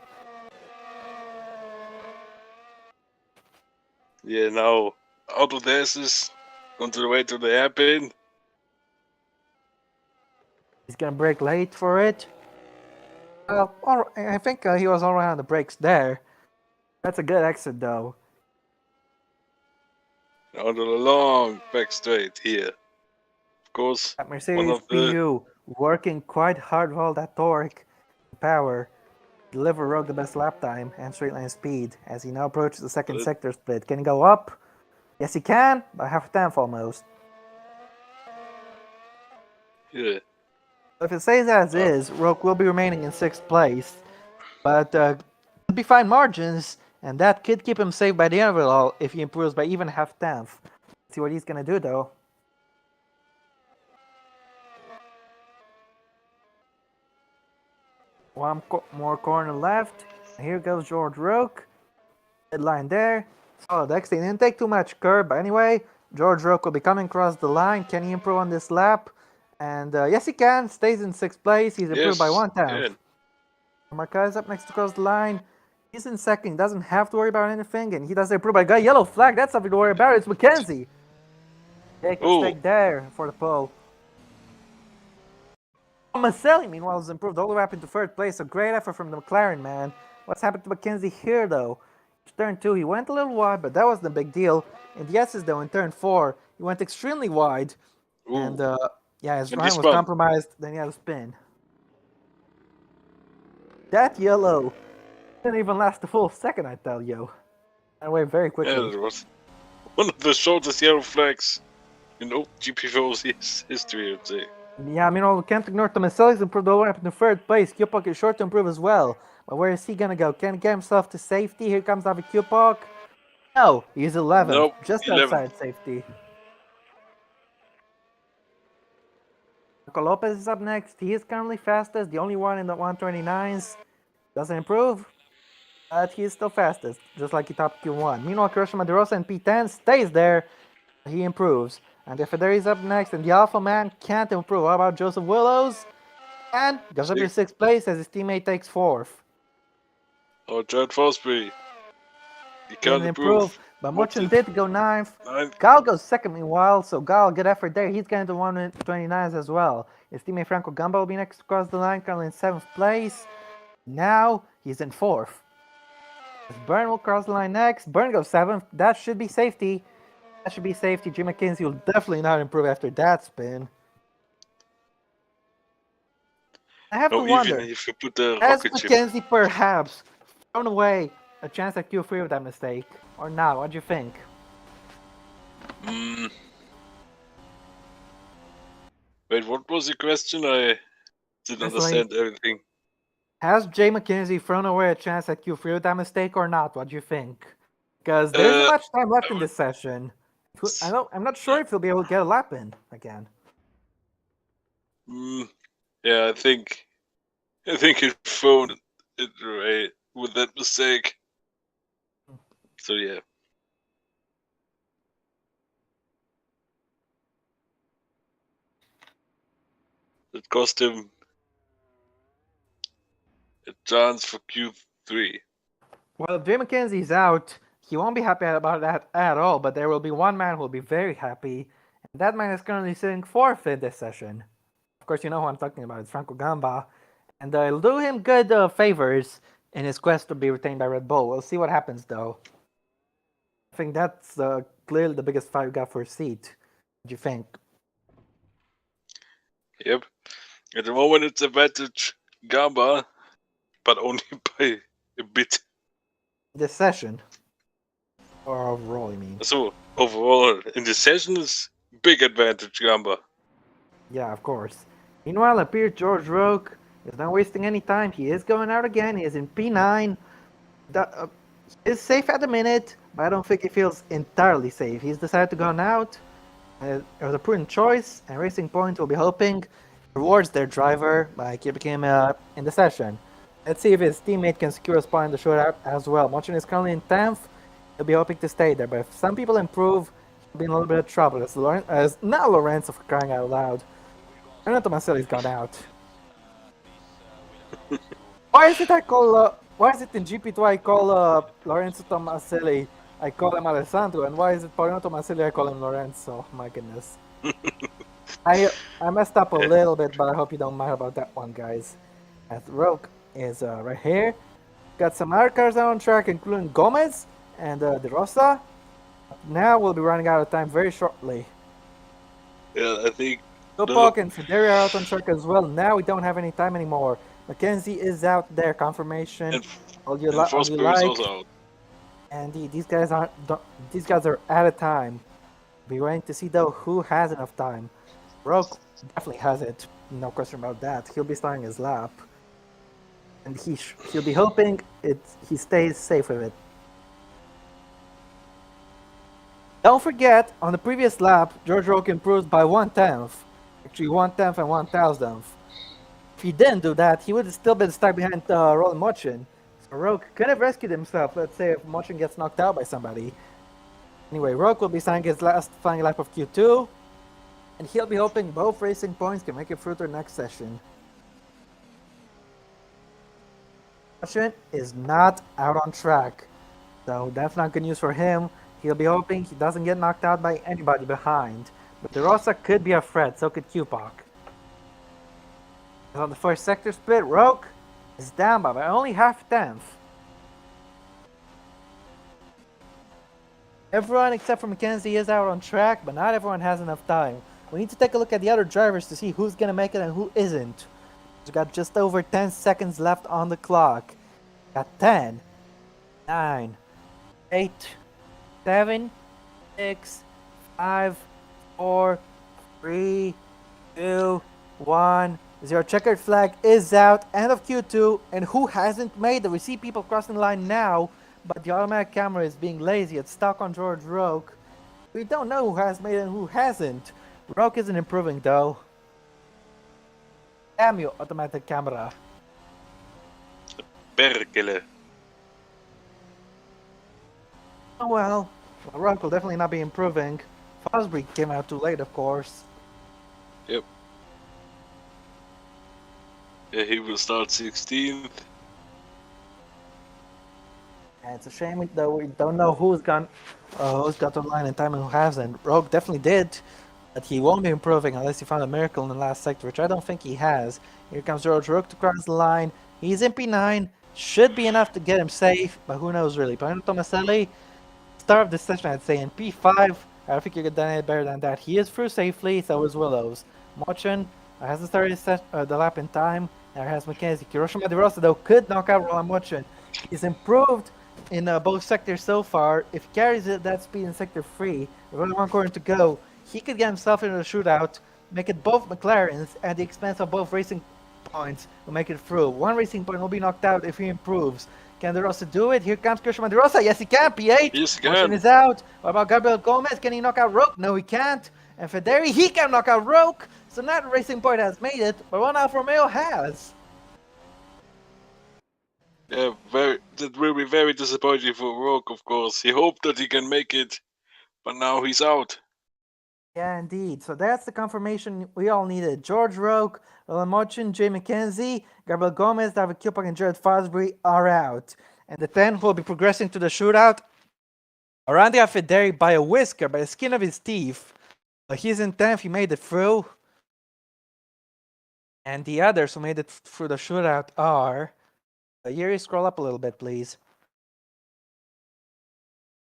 Yeah, now out of the S's on the way to the hairpin. He's gonna brake late for it. I think he was alright on the brakes there. That's a good exit, though. On the long back straight here. Of course, That one Mercedes of the PU working quite hard with all that torque and power. Deliver Rogue the best lap time and straight line speed as he now approaches the second sector split. Can he go up? Yes, he can, by half a tenth almost. yeah. If it stays as is, Rogue will be remaining in 6th place, but could be fine margins, and that could keep him safe by the end of it all if he improves by even half tenth. See what he's gonna do though. One more corner left. Here goes George Rogue. Headline there. Solid exit. He didn't take too much curb, but anyway, George Rogue will be coming across the line. Can he improve on this lap? And yes, he can. Stays in 6th place. He's improved by 1 tenth. Marquez up next to cross the line. He's in 2nd. Doesn't have to worry about anything, and he does improve by guy. Yellow flag. That's something to worry about. It's Mackenzie. Big mistake there for the pole. Maselli, meanwhile, has improved all the way up into 3rd place. A great effort from the McLaren, man. What's happened to Mackenzie here, though? Turn 2, he went a little wide, but that wasn't a big deal. In the S's, though, in turn 4, he went extremely wide. Ooh. And, yeah, his And line he was spun. compromised. Then he had a spin. That yellow didn't even last a full second, I tell you. Ran away very quickly. Yeah, it was one of the shortest yellow flags in GP4's history, I would say. Yeah, I mean, we can't ignore Tomaselli's improved all the way up into 3rd place. Kupok is short to improve as well. But where is he gonna go? Can he get himself to safety? Here comes David Kupok. No, he's 11th. Nope, just 11th. outside safety. Marco Lopez is up next. He is currently fastest, the only one in the 129s. Doesn't improve, but he is still fastest, just like he topped Q1. Meanwhile, Hiroshima De Rosa in P10 stays there. He improves. And if is up next, and the Alpha Man can't improve. How about Joseph Willows? And goes up to 6th place as his teammate takes 4th. Oh, Chad Fosbury. He Didn't can't improve. But Muchin did go 9th. 9th. Gal goes 2nd meanwhile, so Gal, good effort there. He's getting to 129s as well. His teammate Franco Gamba will be next across the line, currently in 7th place. Now he's in 4th. Byrne will cross the line next. Byrne goes 7th. That should be safety. That should be safety. Jim McKinsey will definitely not improve after that spin. I have to wonder, Even if you put the has rocket ship. McKenzie perhaps thrown away a chance at Q3 with that mistake, or not? What do you think? Wait, what was the question? I didn't understand everything. Has Jay McKenzie thrown away a chance at Q3 with that mistake or not? What do you think? Because there isn't much time left in this session. I'm not sure if he'll be able to get a lap in again. Yeah, I think he thrown it away with that mistake. So yeah. It cost him a chance for Q3. Well, if Jay McKenzie's out, he won't be happy about that at all, but there will be one man who will be very happy, and that man is currently sitting fourth in this session. Of course, you know who I'm talking about. It's Franco Gamba, and it'll do him good favors in his quest to be retained by Red Bull. We'll see what happens, though. I think that's clearly the biggest fight we got for a seat. What do you think? Yep. At the moment, it's advantage Gamba, but only by a bit. This session? Or overall, you mean? So, overall, in the session, is big advantage Gamba. Yeah, of course. Meanwhile, it appears George Roque is not wasting any time. He is going out again. He is in P9. He is safe at the minute, but I don't think he feels entirely safe. He's decided to go out. It was a prudent choice, and Racing Point will be hoping rewards their driver by keeping him in the session. Let's see if his teammate can secure a spot in the shootout as well. Mochin is currently in 10th. He'll be hoping to stay there, but if some people improve, he'll be in a little bit of trouble. As not Lorenzo for crying out loud. Renato Maselli's gone out. Why is it in GP2 I call Lorenzo Tomaselli, I call him Alessandro, and why is it for Renato Maselli I call him Lorenzo? My goodness. I messed up a little bit, but I hope you don't mind about that one, guys. As Roque is right here. Got some other cars out on track, including Gomez and De Rosa. Now we'll be running out of time very shortly. Yeah, I think. Tupac and Federi are out on track as well. Now we don't have any time anymore. McKenzie is out there, confirmation. And Fosbury is also out. And these guys are out of time. Be waiting to see though who has enough time. Roque definitely has it, no question about that. He'll be starting his lap, and he'll be hoping he stays safe with it. Don't forget, on the previous lap, George Roque improved by 1/10, actually 1/10 and 1/1000. If he didn't do that, he would have still been stuck behind Roland Mochin. So Roque could have rescued himself, let's say if Mochin gets knocked out by somebody. Anyway, Roque will be starting his last flying lap of Q2, and he'll be hoping both Racing Points can make it through to the next session. Mochin is not out on track, so that's not good news for him. He'll be hoping he doesn't get knocked out by anybody behind. But De Rosa could be a threat, so could Tupac. On the first sector split, Roque is down by only half-tenth. Everyone except for McKenzie is out on track, but not everyone has enough time. We need to take a look at the other drivers to see who's gonna make it and who isn't. We've got just over 10 seconds left on the clock. Got 10, 9, 8, 7, 6, 5, 4, 3, 2, 1, 0. Checkered flag is out. End of Q2. And who hasn't made it? We see people crossing the line now, but the automatic camera is being lazy. It's stuck on George Roque. We don't know who has made it and who hasn't. Roque isn't improving though. Damn you, automatic camera. Perkele. Oh well, Roque will definitely not be improving. Fosbury came out too late, of course. Yep. Yeah, he will start 16th. And it's a shame though we don't know who's got online in time and who hasn't. Rogue definitely did, but he won't be improving unless he found a miracle in the last sector, which I don't think he has. Here comes George Rogue to cross the line. He's in P9, should be enough to get him safe, but who knows really. Paolo Tomaselli, start of this session I'd say in P5. I don't think you could done it better than that. He is through safely, so is Willows. Mochin hasn't started the lap in time. There has McKenzie. Hiroshima De Rosa though could knock out Roland Mochin. He's improved in both sectors so far. If he carries it that speed in sector 3, with only one corner to go, he could get himself into the shootout, make it both McLarens, at the expense of both racing points will make it through. One racing point will be knocked out if he improves. Can De Rosa do it? Here comes Christian De Rosa. Yes, he can. P8. Yes, he Motion can. is out. What about Gabriel Gomez? Can he knock out Roque? No, he can't. And Federi, he can knock out Roque. So not Racing Point has made it, but one Alfa Romeo has. Yeah, that will be very disappointing for Rogue, of course. He hoped that he can make it, but now he's out. Yeah, indeed. So that's the confirmation we all needed. George Roque, Lamochin, Jay McKenzie, Gabriel Gomez, David Kilpack, and Jared Fosbury are out. And the 10 will be progressing to the shootout. Arandia Federi by a whisker, by the skin of his teeth. He's in 10th, he made it through. And the others who made it through the shootout are... Yuri, scroll up a little bit, please.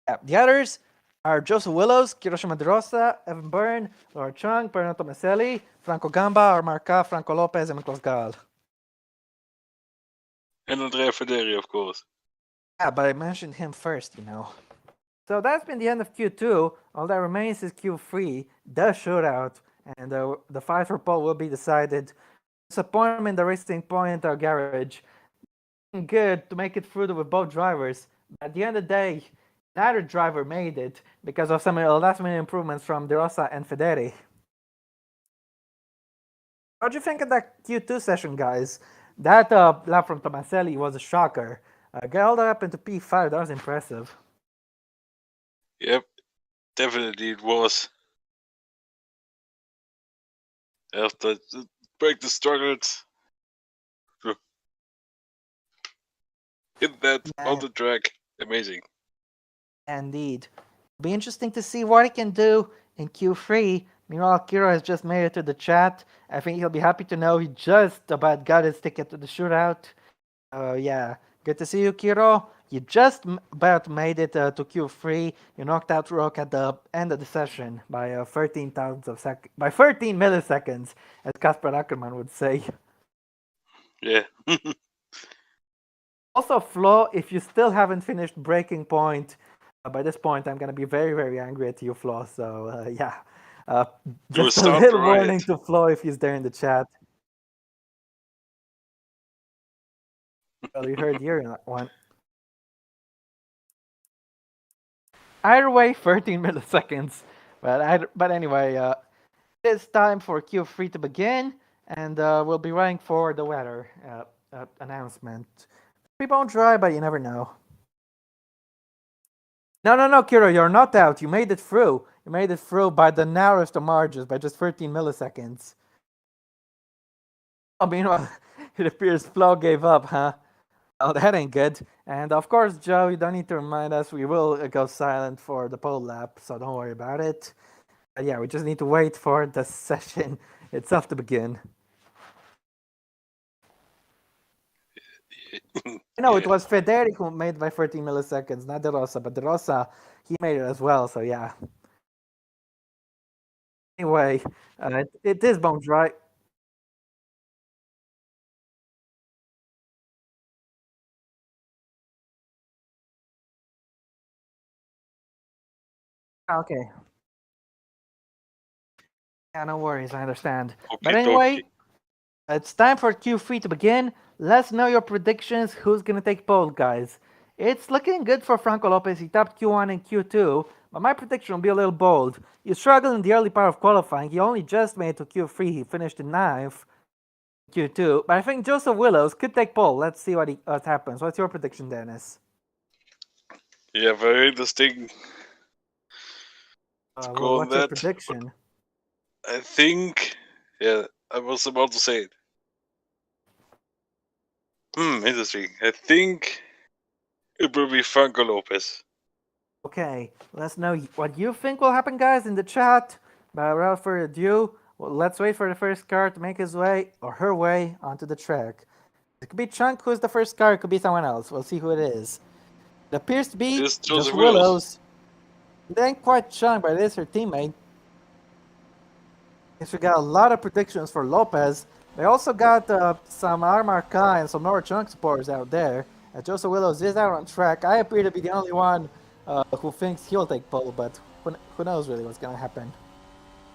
Yeah, the others are Joseph Willows, Kiroshima De Rosa, Evan Byrne, Laura Chung, Bernardo Tomaselli, Franco Gamba, Armarca, Franco Lopez, and Miklos Gal. And Andrea Federi, of course. Yeah, but I mentioned him first, you know. So that's been the end of Q2. All that remains is Q3, the shootout, and the fight for pole will be decided. Disappointment, the Racing Point garage. Good to make it through with both drivers. But at the end of the day, neither driver made it because of some last-minute improvements from De Rosa and Federi. What do you think of that Q2 session, guys? That lap from Tomaselli was a shocker. Get all the way up into P5, that was impressive. Yep, definitely it was. After the break the struggles, hit that on the track, amazing. Indeed. It'll be interesting to see what he can do in Q3. Meanwhile, Kiro has just made it to the chat. I think he'll be happy to know he just about got his ticket to the shootout. Yeah, good to see you, Kiro. You just about made it to Q3. You knocked out Roque at the end of the session by 13 milliseconds, as Kasper Ackerman would say. Yeah. Also, Flo, if you still haven't finished Breaking Point, by this point, I'm going to be very, very angry at you, Flo. So, yeah. Just a little warning to Flo if he's there in the chat. Well, you heard your one. Either way, 13 milliseconds. But anyway, it's time for Q3 to begin, and we'll be running for the weather announcement. People won't dry, but you never know. No, Kiro, you're not out. You made it through. You made it through by the narrowest of margins, by just 13 milliseconds. Oh, meanwhile, it appears Flo gave up, huh? Oh, that ain't good. And of course, Joe, you don't need to remind us. We will go silent for the pole lap, so don't worry about it. Yeah, we just need to wait for the session itself to begin. No, it was Federi who made by 13 milliseconds, not De Rosa, but De Rosa, he made it as well, so yeah. Anyway, it is bone dry. Okay. Yeah, no worries, I understand. Okay, but anyway, it's time for Q3 to begin. Let's know your predictions. Who's going to take pole, guys? It's looking good for Franco Lopez. He topped Q1 and Q2, but my prediction will be a little bold. He struggled in the early part of qualifying. He only just made it to Q3. He finished in 9th. Q2, but I think Joseph Willows could take pole. Let's see what happens. What's your prediction, Dennis? Yeah, very interesting. What's your prediction? I think, yeah, I was about to say it. Interesting. I think it will be Franco Lopez. Okay, let's know what you think will happen, guys, in the chat. But without further ado, let's wait for the first car to make his way or her way onto the track. It could be Chunk who's the first car. It could be someone else. We'll see who it is. It appears to be Joseph Willows. It ain't quite Chunk, but it is her teammate. We got a lot of predictions for Lopez. They also got some Armarca and some Nora Chunk supporters out there. Joseph Willows is out on track. I appear to be the only one who thinks he'll take pole, but who knows really what's going to happen.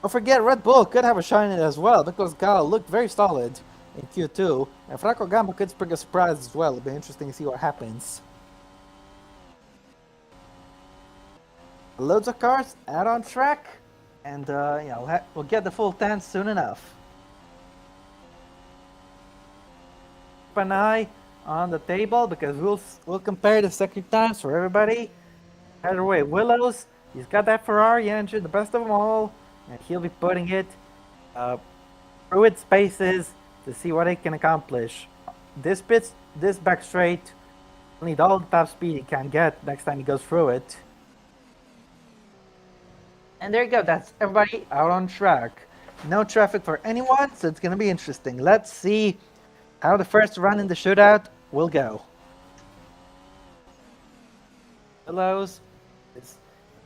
Don't forget, Red Bull could have a shine in it as well, because Gal looked very solid in Q2, and Franco Gamba could bring a surprise as well. It'll be interesting to see what happens. Loads of cars out on track, and yeah, we'll get the full 10 soon enough. Keep an eye on the table because we'll compare the second times for everybody. Either way, Willows, he's got that Ferrari engine, the best of them all, and he'll be putting it through its spaces to see what it can accomplish. This back straight will need all the top speed he can get next time he goes through it. And there you go, that's everybody out on track. No traffic for anyone, so it's going to be interesting. Let's see how the first run in the shootout will go. Willows is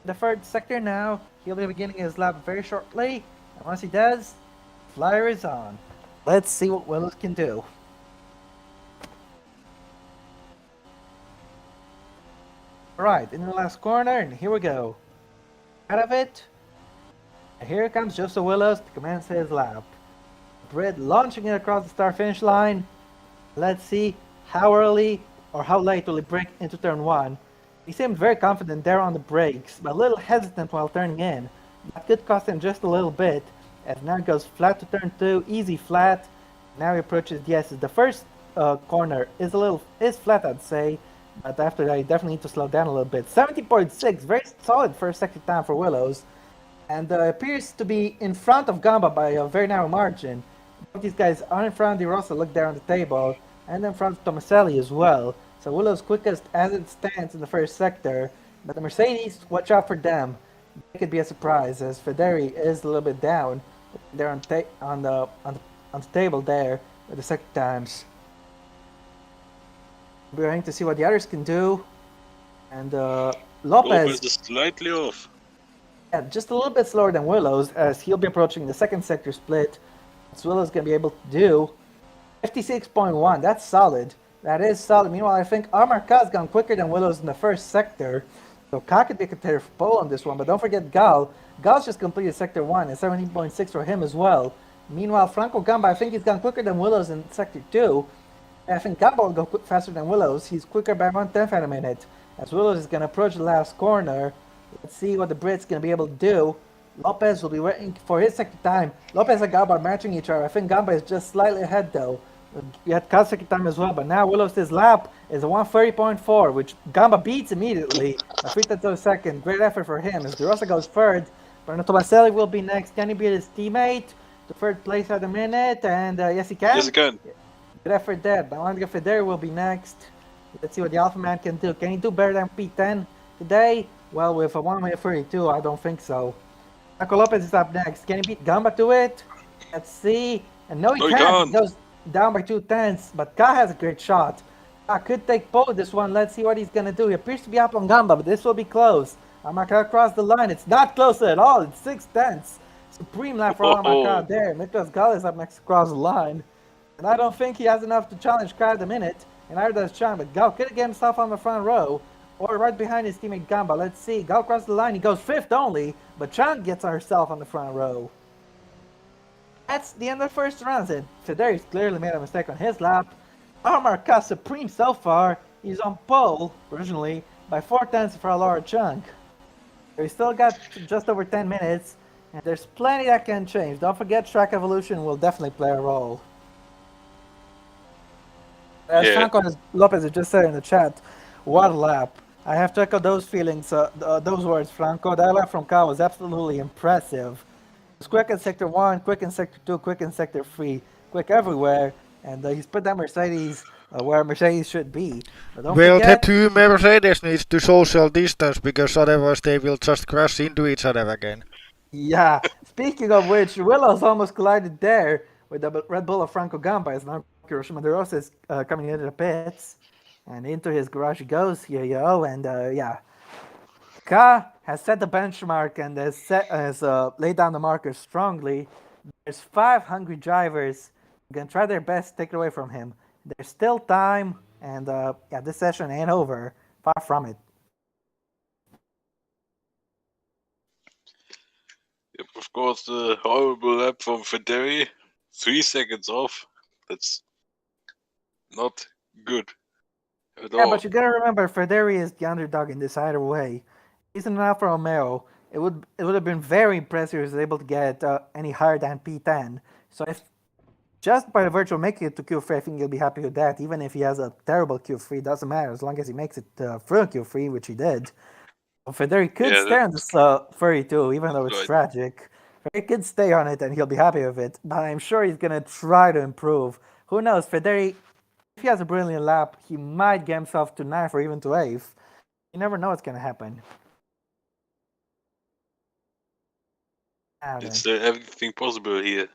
in the third sector now. He'll be beginning his lap very shortly. And once he does, flyer is on. Let's see what Willows can do. Alright, in the last corner, and here we go. Out of it. And here comes Joseph Willows to commence his lap. Brit launching it across the start finish line. Let's see how early or how late will he break into turn 1. He seemed very confident there on the brakes, but a little hesitant while turning in. That could cost him just a little bit, as now he goes flat to turn 2, easy flat. Now he approaches the S's. The first corner is flat, I'd say, but after that you definitely need to slow down a little bit. 70.6, very solid first sector time for Willows, and appears to be in front of Gamba by a very narrow margin. Both these guys are in front. You also look there on the table, and in front of Tomaselli as well. So Willows quickest as it stands in the first sector, but the Mercedes, watch out for them. They could be a surprise, as Federi is a little bit down. They're on the table there with the sector times. We're going to see what the others can do, and Lopez is slightly off. Yeah, just a little bit slower than Willows, as he'll be approaching the second sector split. What's Willows going to be able to do? 56.1, that's solid. That is solid. Meanwhile, I think Amar Ka's gone quicker than Willows in the first sector. So Ka could be a contender for pole on this one, but don't forget Gal. Gal's just completed sector 1 and 17.6 for him as well. Meanwhile, Franco Gamba, I think he's gone quicker than Willows in sector 2. And I think Gamba will go faster than Willows. He's quicker by 1/10 at a minute. As Willows is going to approach the last corner. Let's see what the Brit's going to be able to do. Lopez will be waiting for his sector time. Lopez and Gamba are matching each other. I think Gamba is just slightly ahead though. You had Ka's sector time as well, but now Willows' lap is a 1:30.4, which Gamba beats immediately. A 3/10 second. Great effort for him. As De Rosa goes third, Bruno Tomaselli will be next. Can he beat his teammate to third place at a minute? And yes, he can. Yes, he can. Good effort there. Balandiga Federi will be next. Let's see what the Alpha Man can do. Can he do better than P10 today? Well, with a 1:32, I don't think so. Marco Lopez is up next. Can he beat Gamba to it? Let's see. And no, he can't. He goes down by 2/10, but Ka has a great shot. Ka could take pole this one. Let's see what he's going to do. He appears to be up on Gamba, but this will be close. Amaka across the line. It's not close at all. It's 6/10. Supreme lap for Amaka there. Miklas Gal is up next across the line. And I don't think he has enough to challenge Ka at the minute. And either does Chan, but Gal could get himself on the front row. Or right behind his teammate Gamba. Let's see. Gal crosses the line. He goes 5th only. But Chan gets herself on the front row. That's the end of the first round. And Federi's clearly made a mistake on his lap. Omar Ka supreme so far. He's on pole, originally, by 4/10 for a lower chunk. We still got just over 10 minutes. And there's plenty that can change. Don't forget track evolution will definitely play a role. As Franco Lopez has just said in the chat, what a lap. I have to echo those feelings, those words, Franco. That lap from Ka was absolutely impressive. It was quick in Sector 1, quick in Sector 2, quick in Sector 3, quick everywhere. And he's put that Mercedes where Mercedes should be. But don't forget, the two Mercedes needs to social distance, because otherwise they will just crash into each other again. Yeah, speaking of which, Willows almost collided there with the Red Bull of Franco Gamba. As now Hiroshima De Rosa is coming into the pits. And into his garage he goes, yo, and yeah. Ka has set the benchmark and has laid down the marker strongly. There's 5 hungry drivers who can try their best to take it away from him. There's still time. And yeah, this session ain't over. Far from it. Yep, of course, the horrible lap from Federi. 3 seconds off. That's not good at Yeah, all. but you gotta remember, Federi is the underdog in this either way. He's an Alfa Romeo. It would have been very impressive if he was able to get any higher than P10. So if just by the virtue of making it to Q3, I think he'll be happy with that. Even if he has a terrible Q3, doesn't matter as long as he makes it through Q3, which he did. Federi could Yeah, stay on this 32, even though it's right. tragic. Federi could stay on it and he'll be happy with it, but I'm sure he's gonna try to improve. Who knows, Federi, if he has a brilliant lap, he might get himself to 9th or even to 8th. You never know what's gonna happen. Ah, then. It's everything possible here.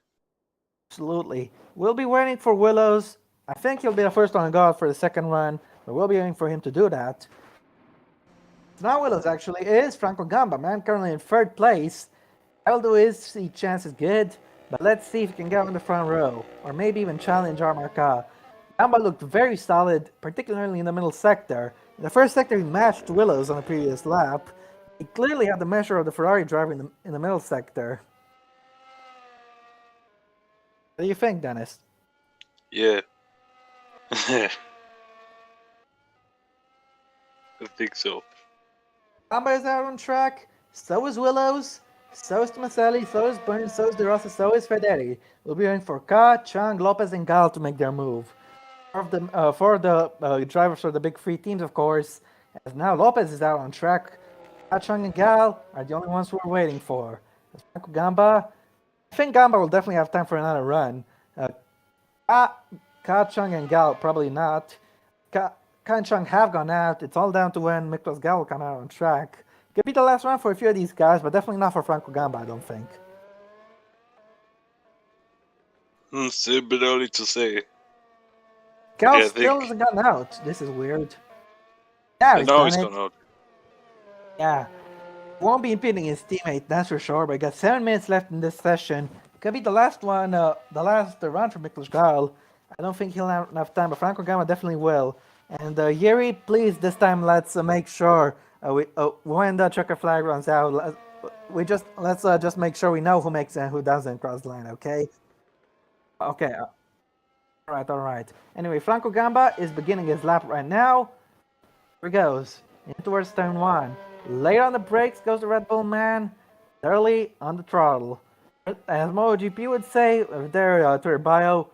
Absolutely. We'll be waiting for Willows. I think he'll be the first one to go out for the second run, but we'll be waiting for him to do that. It's not Willows, actually. It is Franco Gamba, man, currently in 3rd place. Although his chance is good, but let's see if he can get on the front row, or maybe even challenge Armarca. Gamba looked very solid, particularly in the middle sector. In the first sector, he matched Willows on the previous lap. He clearly had the measure of the Ferrari driver in the middle sector. What do you think, Dennis? Yeah. I think so. Gamba is out on track, so is Willows, so is Tomaselli, so is Burns, so is De Rossi, so is Federi. We'll be waiting for Ka, Chang, Lopez, and Gal to make their move. For the drivers for the big three teams, of course, as now Lopez is out on track. Ka, Chang, and Gal are the only ones we're waiting for. As Franco Gamba, I think Gamba will definitely have time for another run. Ka, Chang, and Gal probably not. Ka and Chang have gone out. It's all down to when Miklos Gal will come out on track. Could be the last run for a few of these guys, but definitely not for Franco Gamba, I don't think. Still a bit early to say. Gal Yeah, I still think. hasn't gotten out. This is weird. Yeah, he's Now done he's it. gone out. Yeah. Won't be impeding his teammate, that's for sure, but I got 7 minutes left in this session. Could be the last one, the last run for Miklos Gal. I don't think he'll have enough time, but Franco Gama definitely will. And Yuri, please, this time let's make sure when the checker flag runs out, let's just make sure we know who makes it and who doesn't cross the line, okay? Okay. All right. Anyway, Franco Gamba is beginning his lap right now. Here he goes. In towards turn 1. Late on the brakes goes the Red Bull man. Early on the throttle. As MotoGP would say, with their Twitter bio,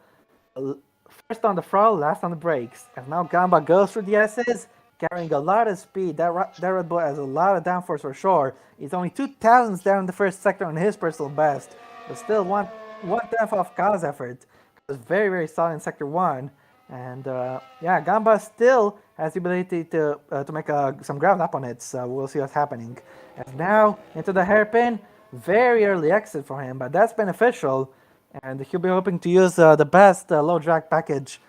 first on the throttle, last on the brakes. As now Gamba goes through the S's, carrying a lot of speed. That Red Bull has a lot of downforce for sure. He's only 2,000s down in the first sector on his personal best, but still one tenth off Ka's effort. It was very, very solid in sector 1. And yeah, Gamba still has the ability to make some ground up on it, so we'll see what's happening. And now into the hairpin, very early exit for him, but that's beneficial, and he'll be hoping to use the best low drag package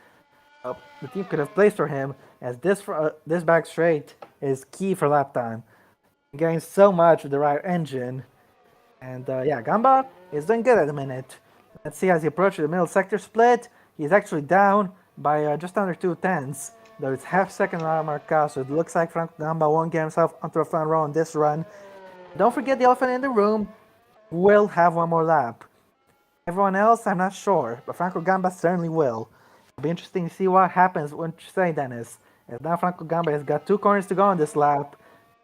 the team could have placed for him, as this back straight is key for lap time. He gains so much with the right engine, and yeah, Gamba is doing good at the minute. Let's see as he approaches the middle sector split, he's actually down by just under 2/10, though it's half second on Marca, so it looks like Franco Gamba won't get himself onto the front row on this run. Don't forget the elephant in the room will have one more lap. Everyone else, I'm not sure, but Franco Gamba certainly will. It'll be interesting to see what happens. What you say, Dennis? As now Franco Gamba has got 2 corners to go on this lap.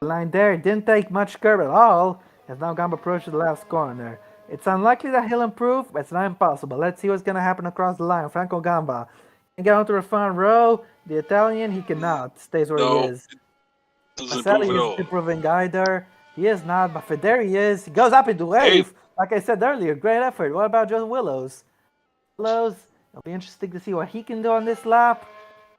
The line there didn't take much curve at all, as now Gamba approaches the last corner. It's unlikely that he'll improve, but it's not impossible. Let's see what's going to happen across the line. Franco Gamba can get onto the front row. The Italian, he cannot. Stays where he is. Doesn't Maselli improve at is all. improving either. He is not, but Federi is. He goes up into 8th. Like I said earlier, great effort. What about just Willows? Willows, it'll be interesting to see what he can do on this lap.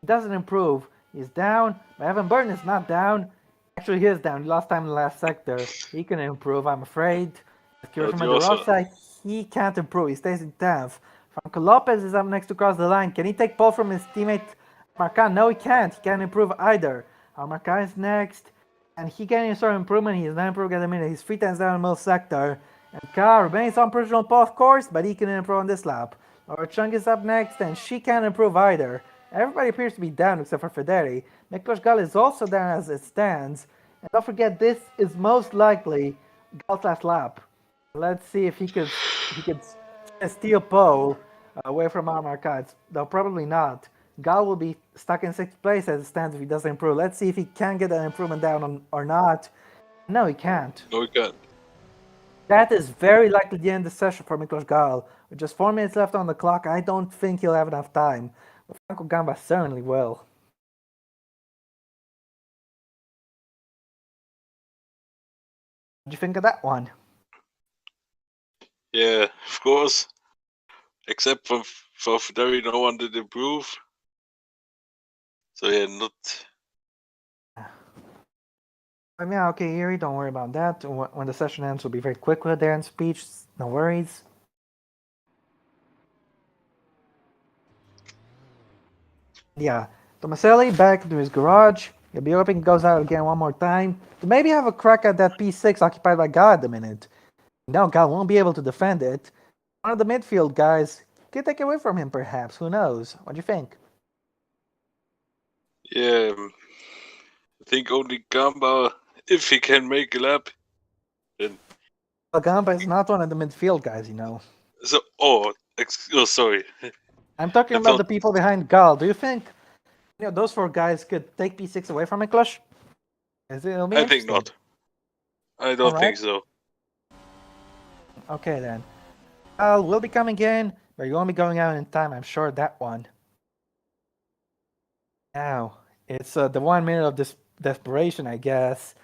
He doesn't improve. He's down. But Evan Burton is not down. Actually, he is down. He lost time in the last sector. He can improve, I'm afraid. From the Rossi, he can't improve. He stays in 10th. Franco Lopez is up next to cross the line. Can he take pole from his teammate Marcan? No, he can't. He can't improve either. Marcan is next. And he getting sort of improvement. He's not improving at the minute. He's 3 times down in the middle sector. And Ka remains on personal pole, of course, but he can improve on this lap. Or Chung is up next, and she can't improve either. Everybody appears to be down except for Federi. Miklos Gal is also down as it stands. And don't forget, this is most likely Gal's last lap. Let's see if he could steal pole away from Armar Kites. Though probably not. Gal will be stuck in 6th place as it stands if he doesn't improve. Let's see if he can get an improvement down or not. No, he can't. No, we can't. That is very likely the end of the session for Miklos Gal. With just 4 minutes left on the clock, I don't think he'll have enough time. But Franco Gamba certainly will. What do you think of that one? Yeah, of course. Except for Federi, no one did improve. So yeah, not. Yeah, okay, Erie, don't worry about that. When the session ends, we'll be very quick with Darren's speech. No worries. Yeah, Tomaselli back to his garage. He'll be hoping he goes out again one more time to maybe have a crack at that P6 occupied by Gal at the minute. Now Gal won't be able to defend it. One of the midfield guys could take it away from him, perhaps. Who knows? What do you think? Yeah, I think only Gamba, if he can make a lap, then. Well, Gamba is not one of the midfield guys, you know. So, sorry. I'm talking about the people behind Gal. Do you think those 4 guys could take P6 away from Miklos? I think not. I don't think so. Okay then. Gal will be coming in, but you won't be going out in time, I'm sure of that one. Now, it's the 1 minute of desperation, I guess.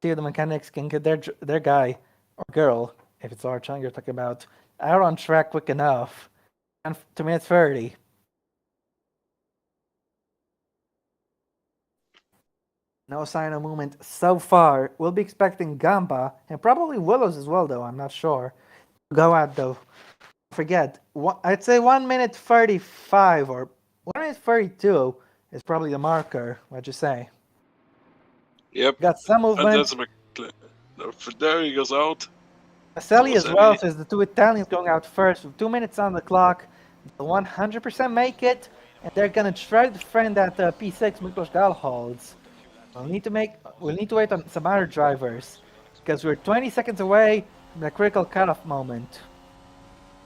See if the mechanics can get their guy or girl, if it's our challenge you're talking about, out on track quick enough. And 2 minutes 30. No sign of movement so far. We'll be expecting Gamba and probably Willows as well, though. I'm not sure. Go out though. Forget. I'd say 1 minute 35 or 1 minute 32 is probably the marker. What'd you say? Yep. Got some movement. There he goes out. Maselli as well says the 2 Italians going out first with 2 minutes on the clock. They'll 100% make it, and they're gonna try to defend that P6 Miklos Gal holds. We'll need to wait on some other drivers because we're 20 seconds away from the critical cutoff moment.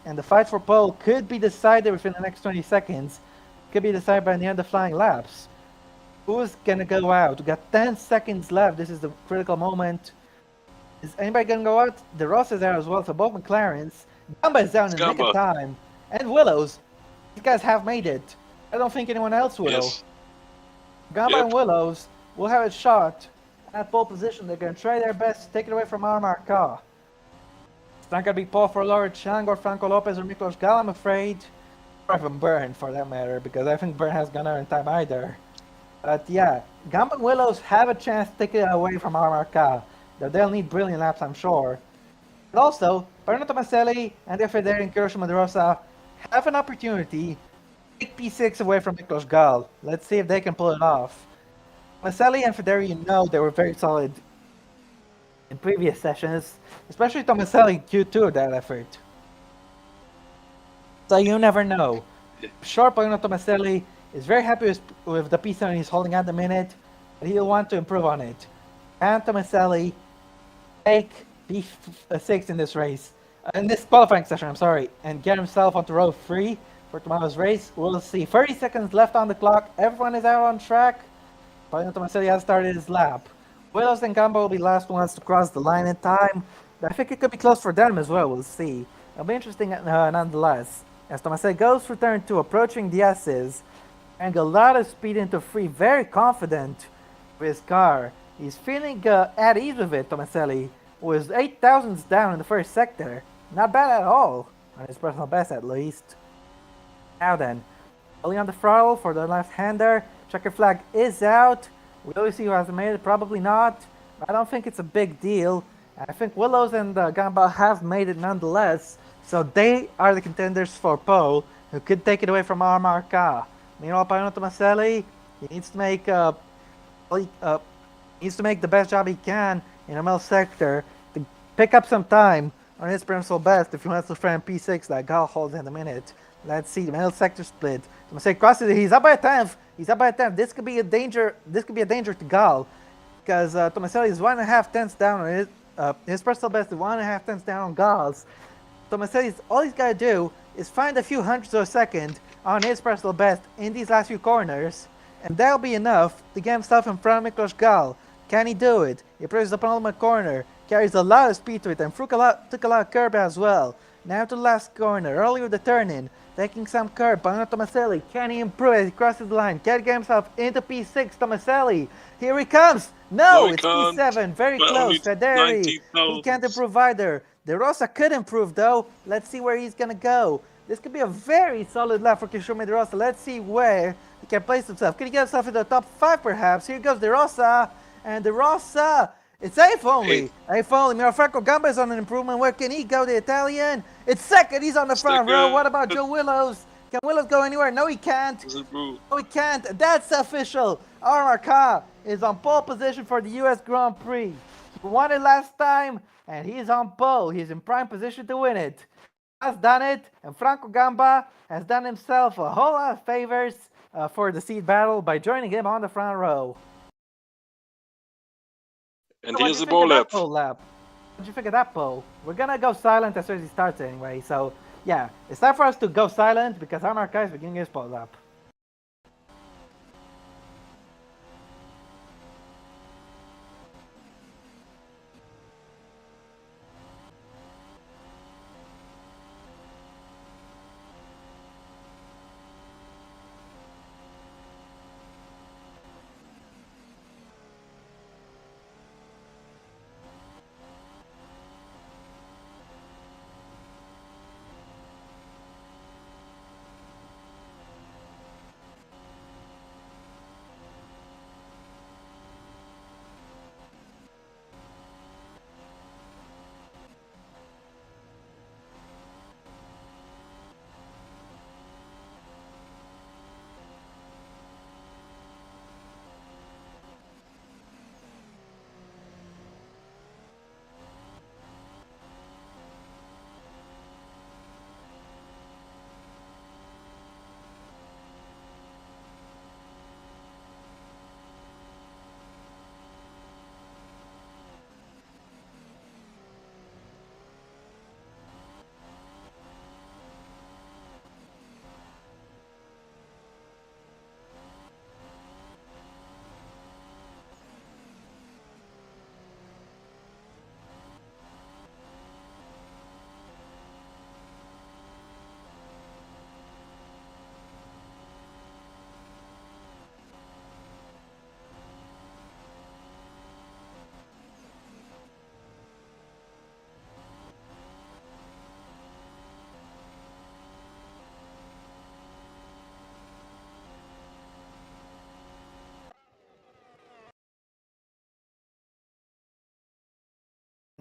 And the fight for pole could be decided within the next 20 seconds. Could be decided by the end of flying laps. Who's gonna go out? We got 10 seconds left. This is the critical moment. Is anybody gonna go out? De Ross is out as well, so both McLarens. Gamba is down in the nick of time. And Willows. These guys have made it. I don't think anyone else will. Yes. Gamba and Willows will have a shot at pole position. They're gonna try their best to take it away from Armar Ka. It's not gonna be Paul for Laura Chang or Franco Lopez or Miklos Gal, I'm afraid. Or even Byrne for that matter, because I think Byrne has gone out in time either. But yeah, Gamba and Willows have a chance to take it away from Armar Ka. Though they'll need brilliant laps, I'm sure. And also, Bernardo Tomaselli and Federi and Kirshima De Rosa have an opportunity to take P6 away from Miklos Gal. Let's see if they can pull it off. Tomaselli and Federi, they were very solid in previous sessions, especially Tomaselli in Q2 of that effort. So you never know. Sure, Bernardo Tomaselli is very happy with the P7 he's holding at the minute, but he'll want to improve on it. And Tomaselli take P6 in this race, in this qualifying session, I'm sorry, and get himself onto row 3 for tomorrow's race. We'll see. 30 seconds left on the clock. Everyone is out on track. Bernardo Tomaselli has started his lap. Willows and Gamba will be last ones to cross the line in time. But I think it could be close for them as well. We'll see. It'll be interesting nonetheless. As Tomaselli goes for turn 2, approaching the S's, and a lot of speed into 3, very confident with his car. He's feeling at ease with it, Tomaselli, with 8 thousandths down in the first sector. Not bad at all, on his personal best at least. Now then, early on the throttle for the left-hander. Checker flag is out. Will we see who has made it? Probably not. I don't think it's a big deal. I think Willows and Gamba have made it nonetheless. So they are the contenders for pole, who could take it away from Armar Ka. Meanwhile, Bernardo Tomaselli, he needs to make the best job he can in the middle sector pick up some time on his personal best if he wants to frame P6 that Gal holds in a minute. Let's see, the middle sector split. Tomaselli crosses it. He's up by a tenth. He's up by a tenth. This could be a danger. This could be a danger to Gal, because Tomaselli is 1.5 tenths down on his personal best is 1.5 tenths down on Gal's. Tomaselli's all he's got to do is find a few hundredths of a second on his personal best in these last few corners, and that'll be enough to get himself in front of Miklos Gal. Can he do it? He presses the penultimate corner, carries a lot of speed to it, and took a lot of curb as well. Now to the last corner, early with the turn-in, taking some curb, but Tomaselli. Can he improve as he crosses the line? Can he get himself into P6? Tomaselli, here he comes! No, it's can't. P7, very But close. only Federi, 19,000. he can't improve either. De Rosa could improve though. Let's see where he's gonna go. This could be a very solid lap for Kishumi De Rosa. Let's see where he can place himself. Can he get himself into the top 5 perhaps? Here goes De Rosa. And De Rosa, it's eighth only. Eighth only. Franco Gamba is on an improvement. Where can he go, the Italian? It's second. He's on the front row. What about Joe Willows? Can Willows go anywhere? No, he can't. No, he can't. That's official. Armarca is on pole position for the US Grand Prix. He won it last time, and he's on pole. He's in prime position to win it. Has done it, and Franco Gamba has done himself a whole lot of favors for the seat battle by joining him on the front row. And here's the bowl lap. What did you think of that poll? We're gonna go silent as soon as he starts anyway, so yeah, it's time for us to go silent because Armarca is beginning his poll lap.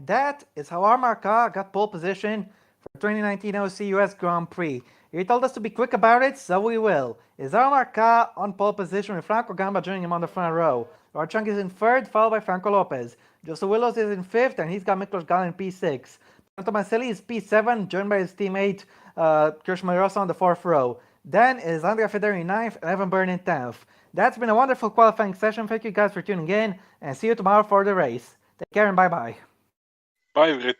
That is how Armarca got pole position for 2019 OC US Grand Prix. He told us to be quick about it, so we will. Is Armarca on pole position with Franco Gamba joining him on the front row? Lord Chunk is in third, followed by Franco Lopez. Joseph Willows is in fifth, and he's got Miklos Gal in P6. Tomaselli is P7, joined by his teammate Kishumi De Rosa on the fourth row. Then is Andrea Federi in ninth, and Evan Byrne in 10th. That's been a wonderful qualifying session. Thank you guys for tuning in, and see you tomorrow for the race. Take care and bye-bye. Bye, Britannia.